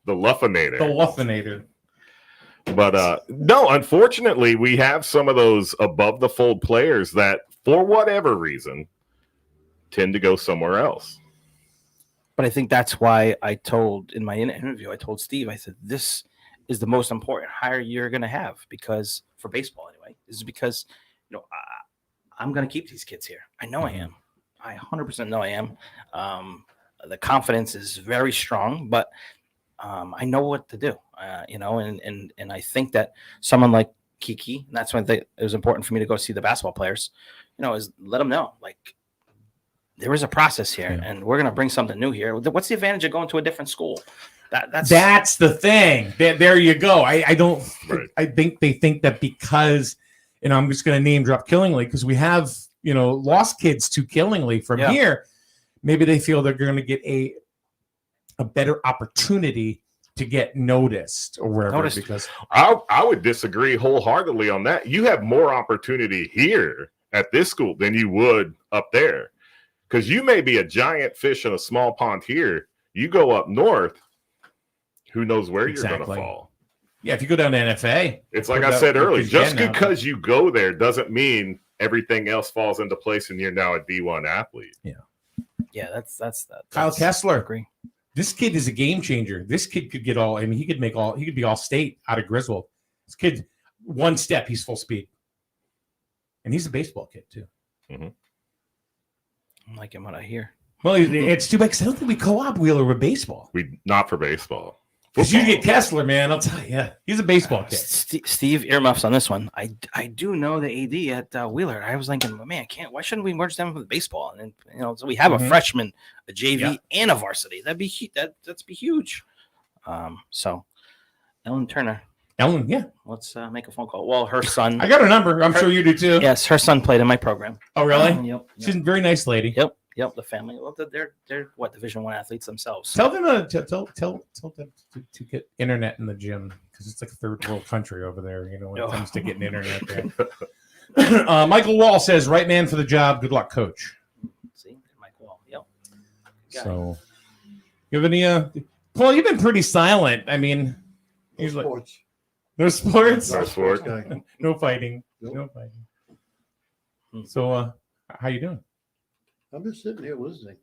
The Luffinator. But no, unfortunately, we have some of those above the fold players that, for whatever reason, tend to go somewhere else. But I think that's why I told in my interview, I told Steve, I said, this is the most important hire you're going to have, because for baseball anyway, this is because, I'm going to keep these kids here. I know I am. I 100% know I am. The confidence is very strong, but I know what to do, and I think that someone like Kiki, and that's why it was important for me to go see the basketball players, is let them know, like, there is a process here, and we're going to bring something new here. What's the advantage of going to a different school? That's the thing. There you go. I think they think that because, I'm just going to name drop Killingly because we have, lost kids to Killingly from here. Maybe they feel they're going to get a better opportunity to get noticed or wherever. Because I would disagree wholeheartedly on that. You have more opportunity here at this school than you would up there, because you may be a giant fish in a small pond here. You go up north, who knows where you're going to fall. Yeah, if you go down to NFA, it's like I said earlier, just because you go there doesn't mean everything else falls into place and you're now a D1 athlete. Yeah, that's Kyle Kessler. Agree. This kid is a game changer. This kid could get all. He could be all state out of Griswold. This kid, one step, he's full speed, and he's a baseball kid too. Mm-hmm. I'm liking what I hear. Well, it's too bad because I don't think we co-op Wheeler with baseball. We not for baseball. Because you get Kessler, man. I'll tell you, he's a baseball kid. Steve earmuffs on this one. I do know the AD at Wheeler. I was thinking, man, why shouldn't we merge them with baseball? And so we have a freshman, a JV, and a varsity. That'd be huge. So Ellen Turner. Ellen, yeah. Let's make a phone call. Well, her son. I got her number. I'm sure you do too. Yes, her son played in my program. Oh, really? Yep. She's a very nice lady. Yep. The family. Well, they're what Division I athletes themselves. Tell them tell them to get internet in the gym because it's like a third world country over there. When it comes to getting internet there. Michael Wall says, "Right man for the job. Good luck, coach." See, Mike Wall. Yep. So, you have any? Paul, you've been pretty silent. I mean, No sports. No sports. No sports. No fighting. Nope. No fighting. So, how you doing? I'm just sitting here listening.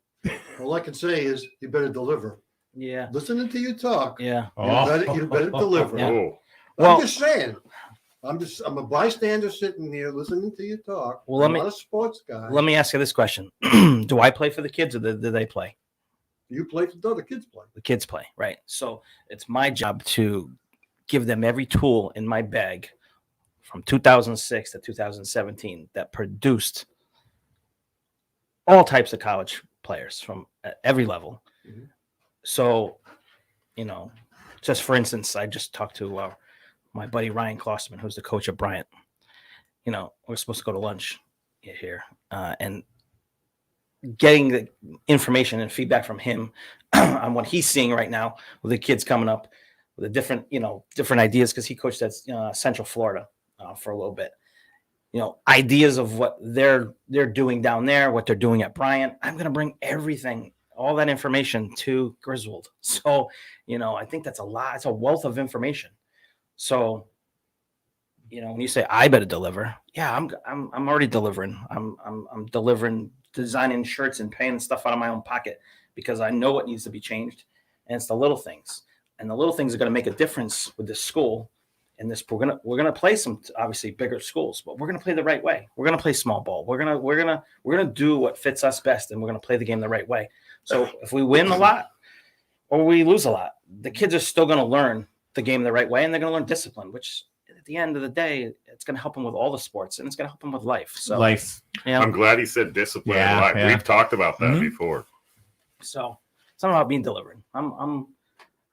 All I can say is you better deliver. Yeah. Listening to you talk. Yeah. You better deliver. Yeah. Oh, I'm just saying. I'm a bystander sitting here listening to you talk. Well, I'm not a sports guy. Let me ask you this question: do I play for the kids, or do they play? You play for the other kids play. The kids play, right? So it's my job to give them every tool in my bag from 2006 to 2017 that produced all types of college players from at every level. Mhm. So, just for instance, I just talked to my buddy Ryan Klosterman, who's the coach of Bryant. We're supposed to go to lunch here, and getting the information and feedback from him on what he's seeing right now with the kids coming up with the different ideas, because he coached at Central Florida for a little bit. Ideas of what they're doing down there, what they're doing at Bryant. I'm going to bring everything, all that information to Griswold. So, I think that's a lot. It's a wealth of information. So, when you say I better deliver, yeah, I'm already delivering. I'm delivering, designing shirts and paying stuff out of my own pocket because I know what needs to be changed, and it's the little things. And the little things are going to make a difference with this school. And this we're gonna play some obviously bigger schools, but we're gonna play the right way. We're gonna play small ball. We're gonna do what fits us best, and we're gonna play the game the right way. So if we win a lot or we lose a lot, the kids are still gonna learn the game the right way, and they're gonna learn discipline, which at the end of the day, it's gonna help them with all the sports, and it's gonna help them with life. So I'm glad he said discipline. Yeah. We've talked about that before. So it's not about being delivered.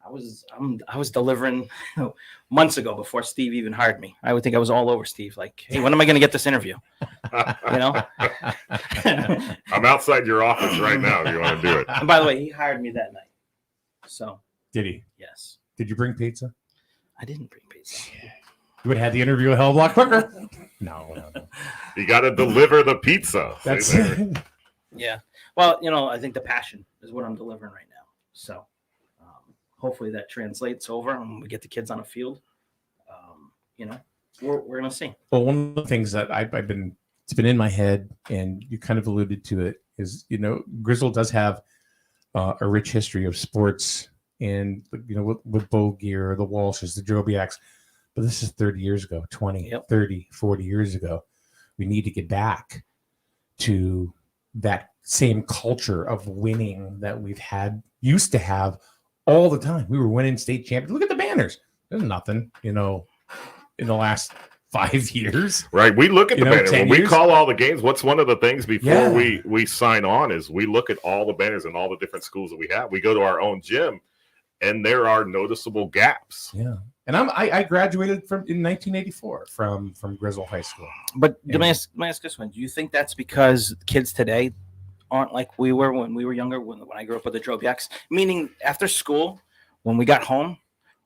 I was delivering months ago before Steve even hired me. I would think I was all over Steve. Like, hey, when am I going to get this interview? I'm outside your office right now. If you want to do it? And by the way, he hired me that night. So did he? Yes. Did you bring pizza? I didn't bring pizza. You would have had the interview a hell of a lot quicker. No. You got to deliver the pizza. That's Yeah. Well, I think the passion is what I'm delivering right now. So. Hopefully that translates over and we get the kids on a field. We're going to see. Well, one of the things that it's been in my head, and you kind of alluded to it, is, Griswold does have a rich history of sports and, with Bo Gear, the Walshes, the Drobiaks. But this is 30 years ago, 20, 30, 40 years ago. We need to get back to that same culture of winning that we've used to have all the time. We were winning state champions. Look at the banners. There's nothing, in the last 5 years. Right. We look at the banners. When we years. call all the games, what's one of the things before we sign on is we look at all the banners and all the different schools that we have. We go to our own gym, and there are noticeable gaps. Yeah. And I graduated in 1984 from Griswold High School. But let me ask this one. Do you think that's because kids today aren't like we were when we were younger, when I grew up with the Drobiaks? Meaning after school, when we got home,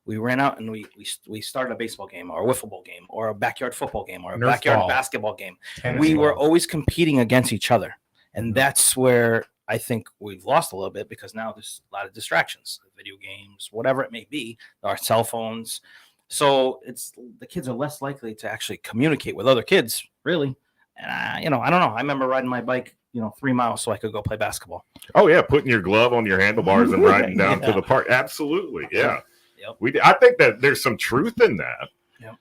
we ran out and we started a baseball game or a wiffle ball game or a backyard football game or a Nerf backyard ball. Basketball game. Tennis Were ball. always competing against each other. And that's where I think we've lost a little bit, because now there's a lot of distractions, video games, whatever it may be, our cell phones. So the kids are less likely to actually communicate with other kids, really. And I don't know. I remember riding my bike, 3 miles so I could go play basketball. Oh yeah, putting your glove on your handlebars and riding down to the park. Absolutely, yeah. Yep. I think that there's some truth in that. Yep.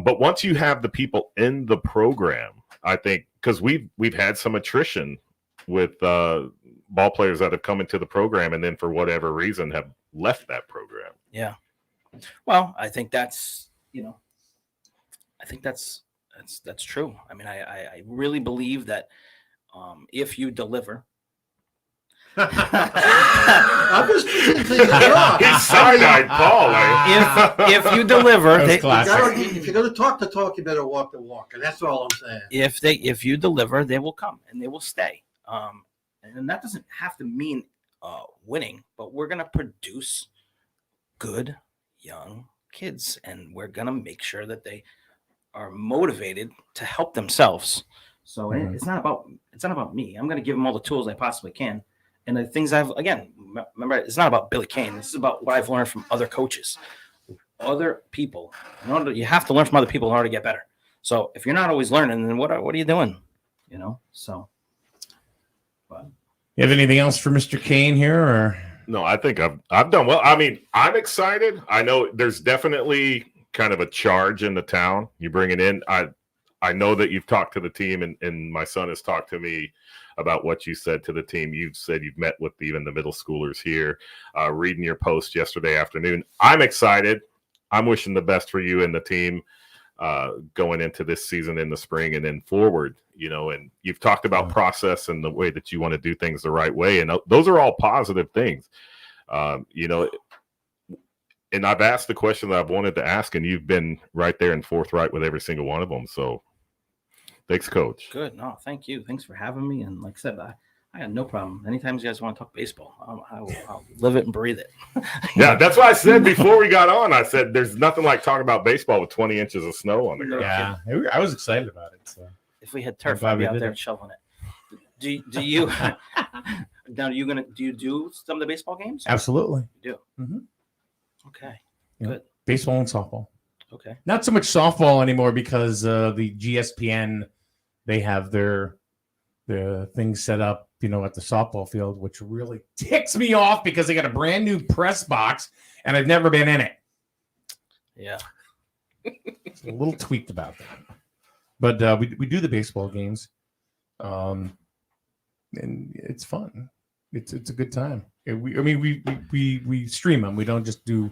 But once you have the people in the program, I think, because we've had some attrition ball players that have come into the program and then for whatever reason have left that program. Yeah. Well, I think that's that's true. I mean, I really believe that if you deliver. I'm just thinking, He's side-eyed Paul. Like. If you deliver, if you're going to talk the talk, you better walk the walk, and that's all I'm saying. If you deliver, they will come and they will stay. And that doesn't have to mean winning, but we're going to produce good young kids, and we're going to make sure that they are motivated to help themselves. So it's not about me. I'm going to give them all the tools I possibly can. And the things remember, it's not about Billy Keane. This is about what I've learned from other coaches, other people. You have to learn from other people in order to get better. So if you're not always learning, then what are you doing? So. But. You have anything else for Mr. Keane here, or? No, I think I've done well. I mean, I'm excited. I know there's definitely kind of a charge in the town. You bring it in. I know that you've talked to the team, and my son has talked to me about what you said to the team. You've said you've met with even the middle schoolers here, reading your post yesterday afternoon. I'm excited. I'm wishing the best for you and the team going into this season in the spring and then forward, and you've talked about process and the way that you want to do things the right way. And those are all positive things, and I've asked the question that I've wanted to ask, and you've been right there and forthright with every single one of them. So thanks, Coach. Good. No, thank you. Thanks for having me. And like I said, I got no problem. Anytime you guys want to talk baseball, I'll live it and breathe it. Yeah, that's what I said before we got on. I said there's nothing like talking about baseball with 20 inches of snow on the ground. Yeah, I was excited about it. So. If we had turf, I'd be out there shoveling it. Do you now? Do you do some of the baseball games? Absolutely. You do. Mm-hmm. Okay. Yeah. Good. Baseball and softball. Okay. Not so much softball anymore because the GSPN, they have their things set up, at the softball field, which really ticks me off because they got a brand new press box and I've never been in it. Yeah. It's a little tweaked about that. But we do the baseball games. And it's fun. It's a good time. We stream them. We don't just do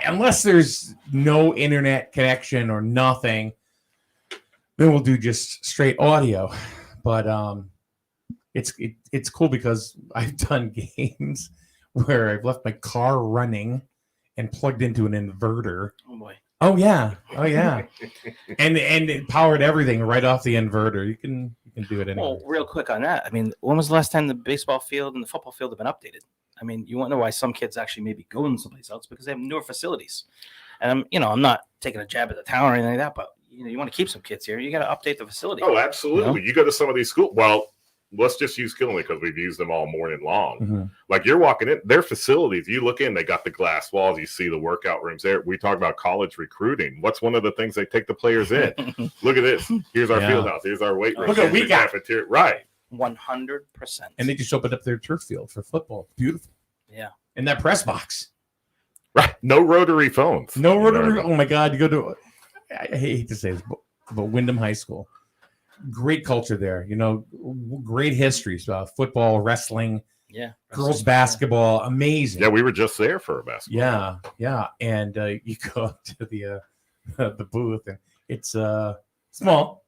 unless there's no internet connection or nothing, then we'll do just straight audio. But it's cool because I've done games where I've left my car running and plugged into an inverter. Oh boy. Oh yeah. and it powered everything right off the inverter. You can do it anyway. Well, real quick on that. I mean, when was the last time the baseball field and the football field have been updated? I mean, you wonder why some kids actually maybe going someplace else because they have newer facilities. And I'm not taking a jab at the town or anything like that, but you want to keep some kids here. You got to update the facility. Oh, absolutely. You go to some of these schools. Well, let's just use Kinley because we've used them all morning long. Mm-hmm. Like you're walking in their facilities, you look in, they got the glass walls. You see the workout rooms there. We talk about college recruiting. What's one of the things they take the players in? Look at this. Here's our field house. Here's our weight room. Look at we got cafeteria. Right. 100%. And they just opened up their turf field for football. Beautiful. Yeah. And that press box. Right. No rotary phones. No rotary. Oh my God. You go to, I hate to say this, but Wyndham High School. Great culture there. Great histories. Football, wrestling. Yeah. Girls basketball. Amazing. Yeah. We were just there for a basketball. Yeah. Yeah. And you go up to the booth and it's small.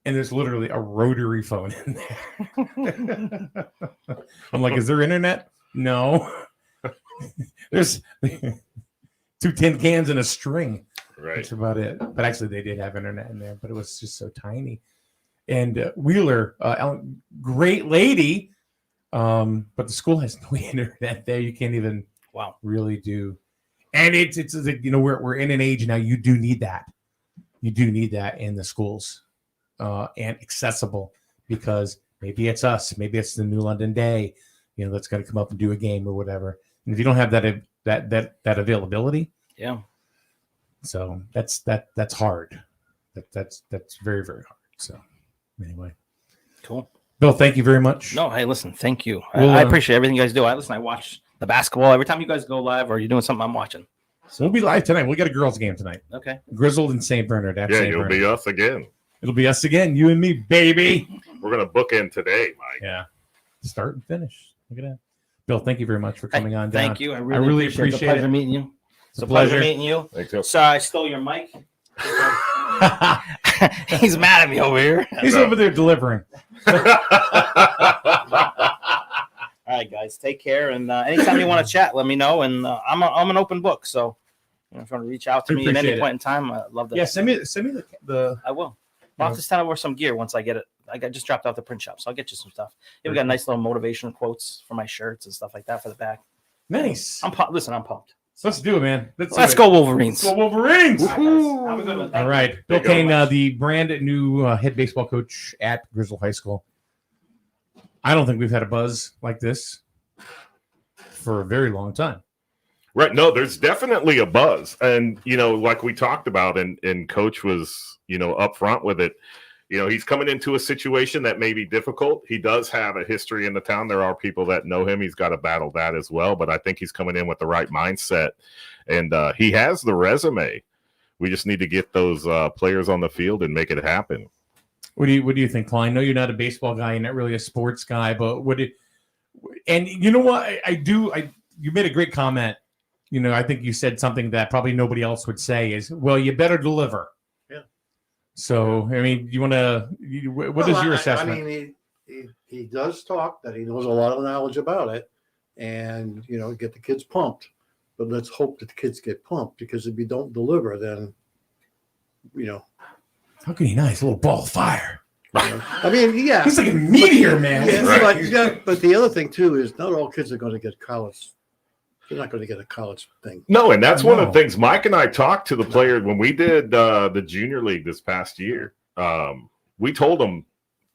And there's literally a rotary phone in there. I'm like, is there internet? No. There's 2 tin cans and a string. Right. That's about it. But actually, they did have internet in there, but it was just so tiny. And Wheeler, great lady, but the school has no internet there. You can't even really do. And it's we're in an age now. You do need that. You do need that in the schools. And accessible because maybe it's us, maybe it's the New London Day, that's going to come up and do a game or whatever. And if you don't have that availability, so that's hard. That's very, very hard. So anyway, cool. Bill, thank you very much. No, hey, listen, thank you. I appreciate everything you guys do. I watch the basketball every time you guys go live or you're doing something. I'm watching. So we'll be live tonight. We got a girls game tonight. Okay. Griswold and St. Bernard. You'll be us again. It'll be us again, you and me, baby. We're gonna book in today, Mike. Yeah. Start and finish. Look at that. Bill, thank you very much for coming on down. Thank you. I really appreciate It's a pleasure it. meeting you. It's a pleasure meeting you. Thanks. So. Sorry, I stole your mic. He's mad at me over here. He's over there delivering. All right, guys, take care. And anytime you want to chat, let me know. And I'm an open book, so if you want to reach out to me at any point in time, I'd love to. Yeah, send me the. I will. I'll have to send over some gear once I get it. I just dropped off the print shop, so I'll get you some stuff. Yeah, we got nice little motivational quotes for my shirts and stuff like that for the back. Nice. I'm pumped. Listen, I'm pumped. So let's do it, man. Let's go Wolverines. Let's go Wolverines. Woo-hoo. Have a good one. All right. Bill Keane, the brand new head baseball coach at Griswold High School. I don't think we've had a buzz like this for a very long time. Right. No, there's definitely a buzz. And, like we talked about, and Coach was, upfront with it. He's coming into a situation that may be difficult. He does have a history in the town. There are people that know him. He's got to battle that as well. But I think he's coming in with the right mindset. And he has the resume. We just need to get those players on the field and make it happen. What do you think, Klein? I know you're not a baseball guy. You're not really a sports guy. But and you know what? You made a great comment. I think you said something that probably nobody else would say is, well, you better deliver. Yeah. So, I mean, you want to, what is your assessment? I mean, he does talk that he knows a lot of knowledge about it and, get the kids pumped. But let's hope that the kids get pumped, because if you don't deliver, then, How can he not? He's a little ball of fire. I mean, yeah. He's like a meteor, man. Yeah, Right. but the other thing, too, is not all kids are going to get college. They're not going to get a college thing. No, and that's one of the things. Mike and I talked to the players when we did the junior league this past year. We told them,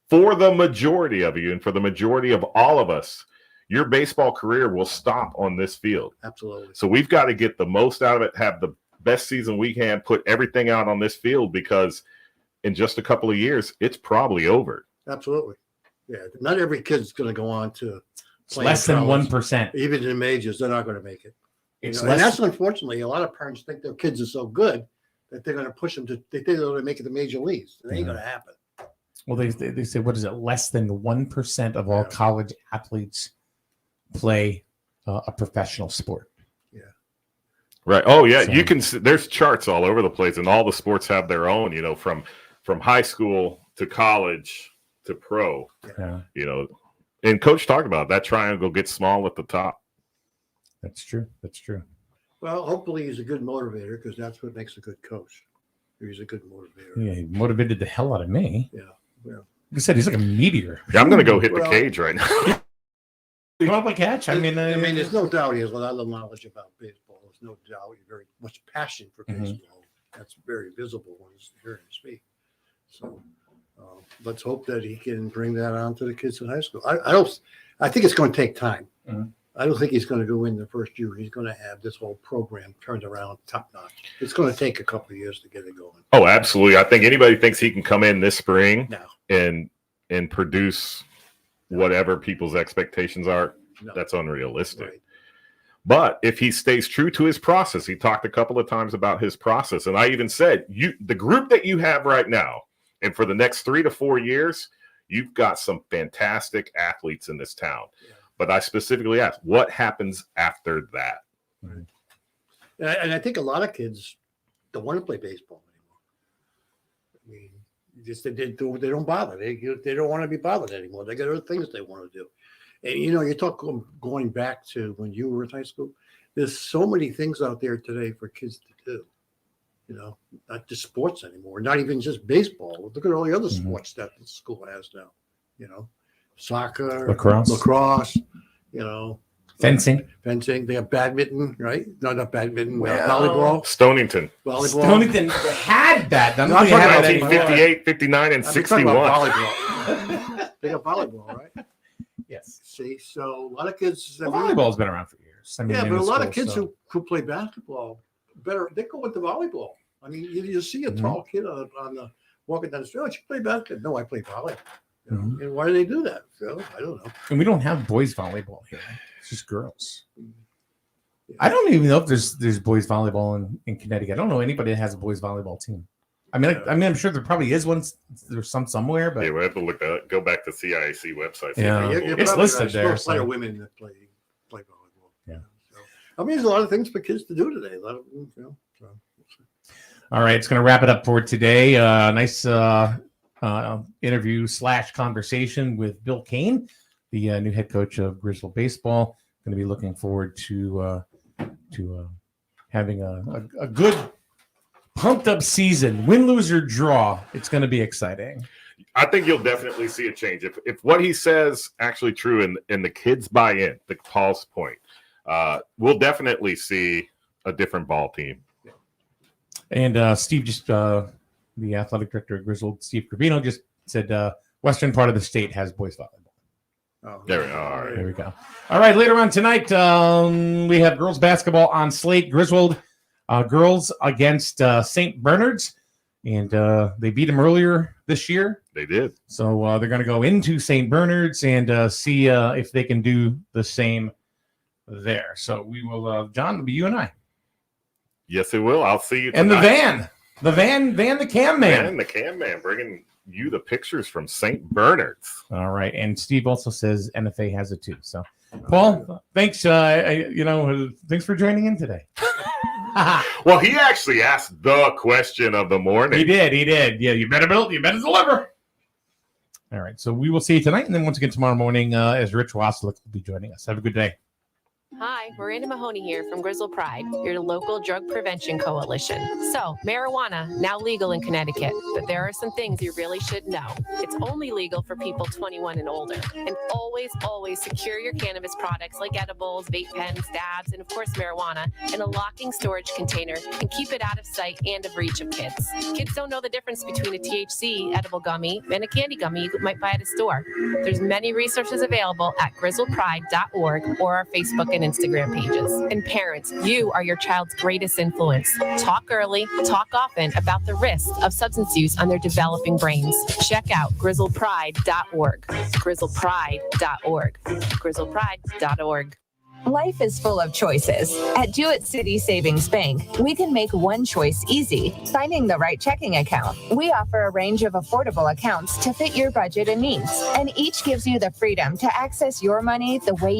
for the majority of you and for the majority of all of us, your baseball career will stop on this field. Absolutely. So we've got to get the most out of it, have the best season we can, put everything out on this field, because in just a couple of years, it's probably over. Absolutely. Yeah. Not every kid's going to go on to It's less than 1%. Even in the majors, they're not going to make it. It's And that's unfortunately, a lot of parents think their kids are so good that they're going to push them to, they think they're going to make it to major leagues. It ain't going to happen. Well, they say, what is it? Less than 1% of all college athletes play a professional sport. Yeah. Right. Oh, yeah. So, You can see there's charts all over the place, and all the sports have their own, from high school to college to pro, yeah, and Coach talked about that triangle gets small at the top. that's true. That's true. Well, hopefully he's a good motivator, because that's what makes a good coach. He's a good motivator. Yeah, he motivated the hell out of me. Yeah. Yeah. Like I said, he's like a meteor. Yeah, I'm going to go hit the Well- cage right now. You want to play catch? I mean, there's no doubt he has a lot of knowledge about baseball. There's no doubt he's very much passion for Mhm. baseball. That's very visible when he's hearing him speak. So let's hope that he can bring that on to the kids in high school. I think it's going to take time. Mhm. I don't think he's going to go in the first year. He's going to have this whole program turned around top notch. It's going to take a couple of years to get it going. Oh, absolutely. I think anybody thinks he can come in this spring No. and produce whatever people's expectations are. No. That's unrealistic. Right. But if he stays true to his process, he talked a couple of times about his process. And I even said, the group that you have right now, and for the next 3 to 4 years, you've got some fantastic athletes in this town. Yeah. But I specifically asked, what happens after that? And I think a lot of kids don't want to play baseball anymore. I mean, they don't bother. They don't want to be bothered anymore. They got other things they want to do. And you talk going back to when you were in high school. There's so many things out there today for kids to do. Not just sports anymore. Not even just baseball. Look at all the other sports that the school has now. Soccer, lacrosse. fencing. They have badminton, right? No, not badminton. Volleyball. Stonington. Volleyball. Stonington had that. I don't No, think they I'm have talking that about anymore. 1958, 59, and I'm talking 61. about volleyball. They got volleyball, right? Yes. See, so a lot of kids. Well, volleyball's been around for years. I mean, Yeah, in but a the lot of school, kids so- who play basketball they go into volleyball. I mean, you see a tall kid on the walking down the street. Oh, you play basketball? No, I play volleyball. And why do they do that? So I don't know. And we don't have boys volleyball here. It's just girls. I don't even know if there's boys volleyball in Connecticut. I don't know anybody that has a boys volleyball team. I mean, I'm sure there probably is one. There's some somewhere, but Yeah, we have to look that. Go back to CIAC website. Yeah. It's listed there, Still plenty so- of women that play volleyball. Yeah. So, I mean, there's a lot of things for kids to do today. A lot of, so. all right, it's going to wrap it up for today. Nice interview / conversation with Bill Keane, the new head coach of Griswold baseball. Going to be looking forward to having a good pumped up season. Win, lose, or draw. It's going to be exciting. I think you'll definitely see a change if what he says actually true and the kids buy in. To Paul's point, we'll definitely see a different ball team. And Steve just the athletic director of Griswold, Steve Cravino, just said western part of the state has boys volleyball. Oh, There we go. All right. There we go. All right, later on tonight, we have girls basketball on slate. Griswold girls against St. Bernard's, and they beat them earlier this year. They did. So they're going to go into St. Bernard's and see if they can do the same there. So we will, John, it'll be you and I. Yes, it will. I'll see you tonight. And the van, the cam man. And the cam man bringing you the pictures from St. Bernard's. All right. And Steve also says NFA has it too. So, Paul, thanks. Thanks for joining in today. Well, he actually asked the question of the morning. He did. Yeah, you better deliver. All right. So we will see you tonight. And then once again tomorrow morning as Rich Waslick will be joining us. Have a good day. Hi, Miranda Mahoney here from Griswold Pride, your local drug prevention coalition. So, marijuana, now legal in Connecticut, but there are some things you really should know. It's only legal for people 21 and older. And always secure your cannabis products like edibles, vape pens, dabs, and of course marijuana in a locking storage container and keep it out of sight and of reach of kids. Kids don't know the difference between a THC edible gummy and a candy gummy you might buy at a store. There's many resources available at griswoldpride.org or our Facebook and Instagram pages. And parents, you are your child's greatest influence. Talk early, talk often about the risks of substance use on their developing brains. Check out griswoldpride.org. griswoldpride.org. griswoldpride.org. Life is full of choices. At Jewett City Savings Bank, we can make one choice easy, finding the right checking account. We offer a range of affordable accounts to fit your budget and needs, and each gives you the freedom to access your money the way you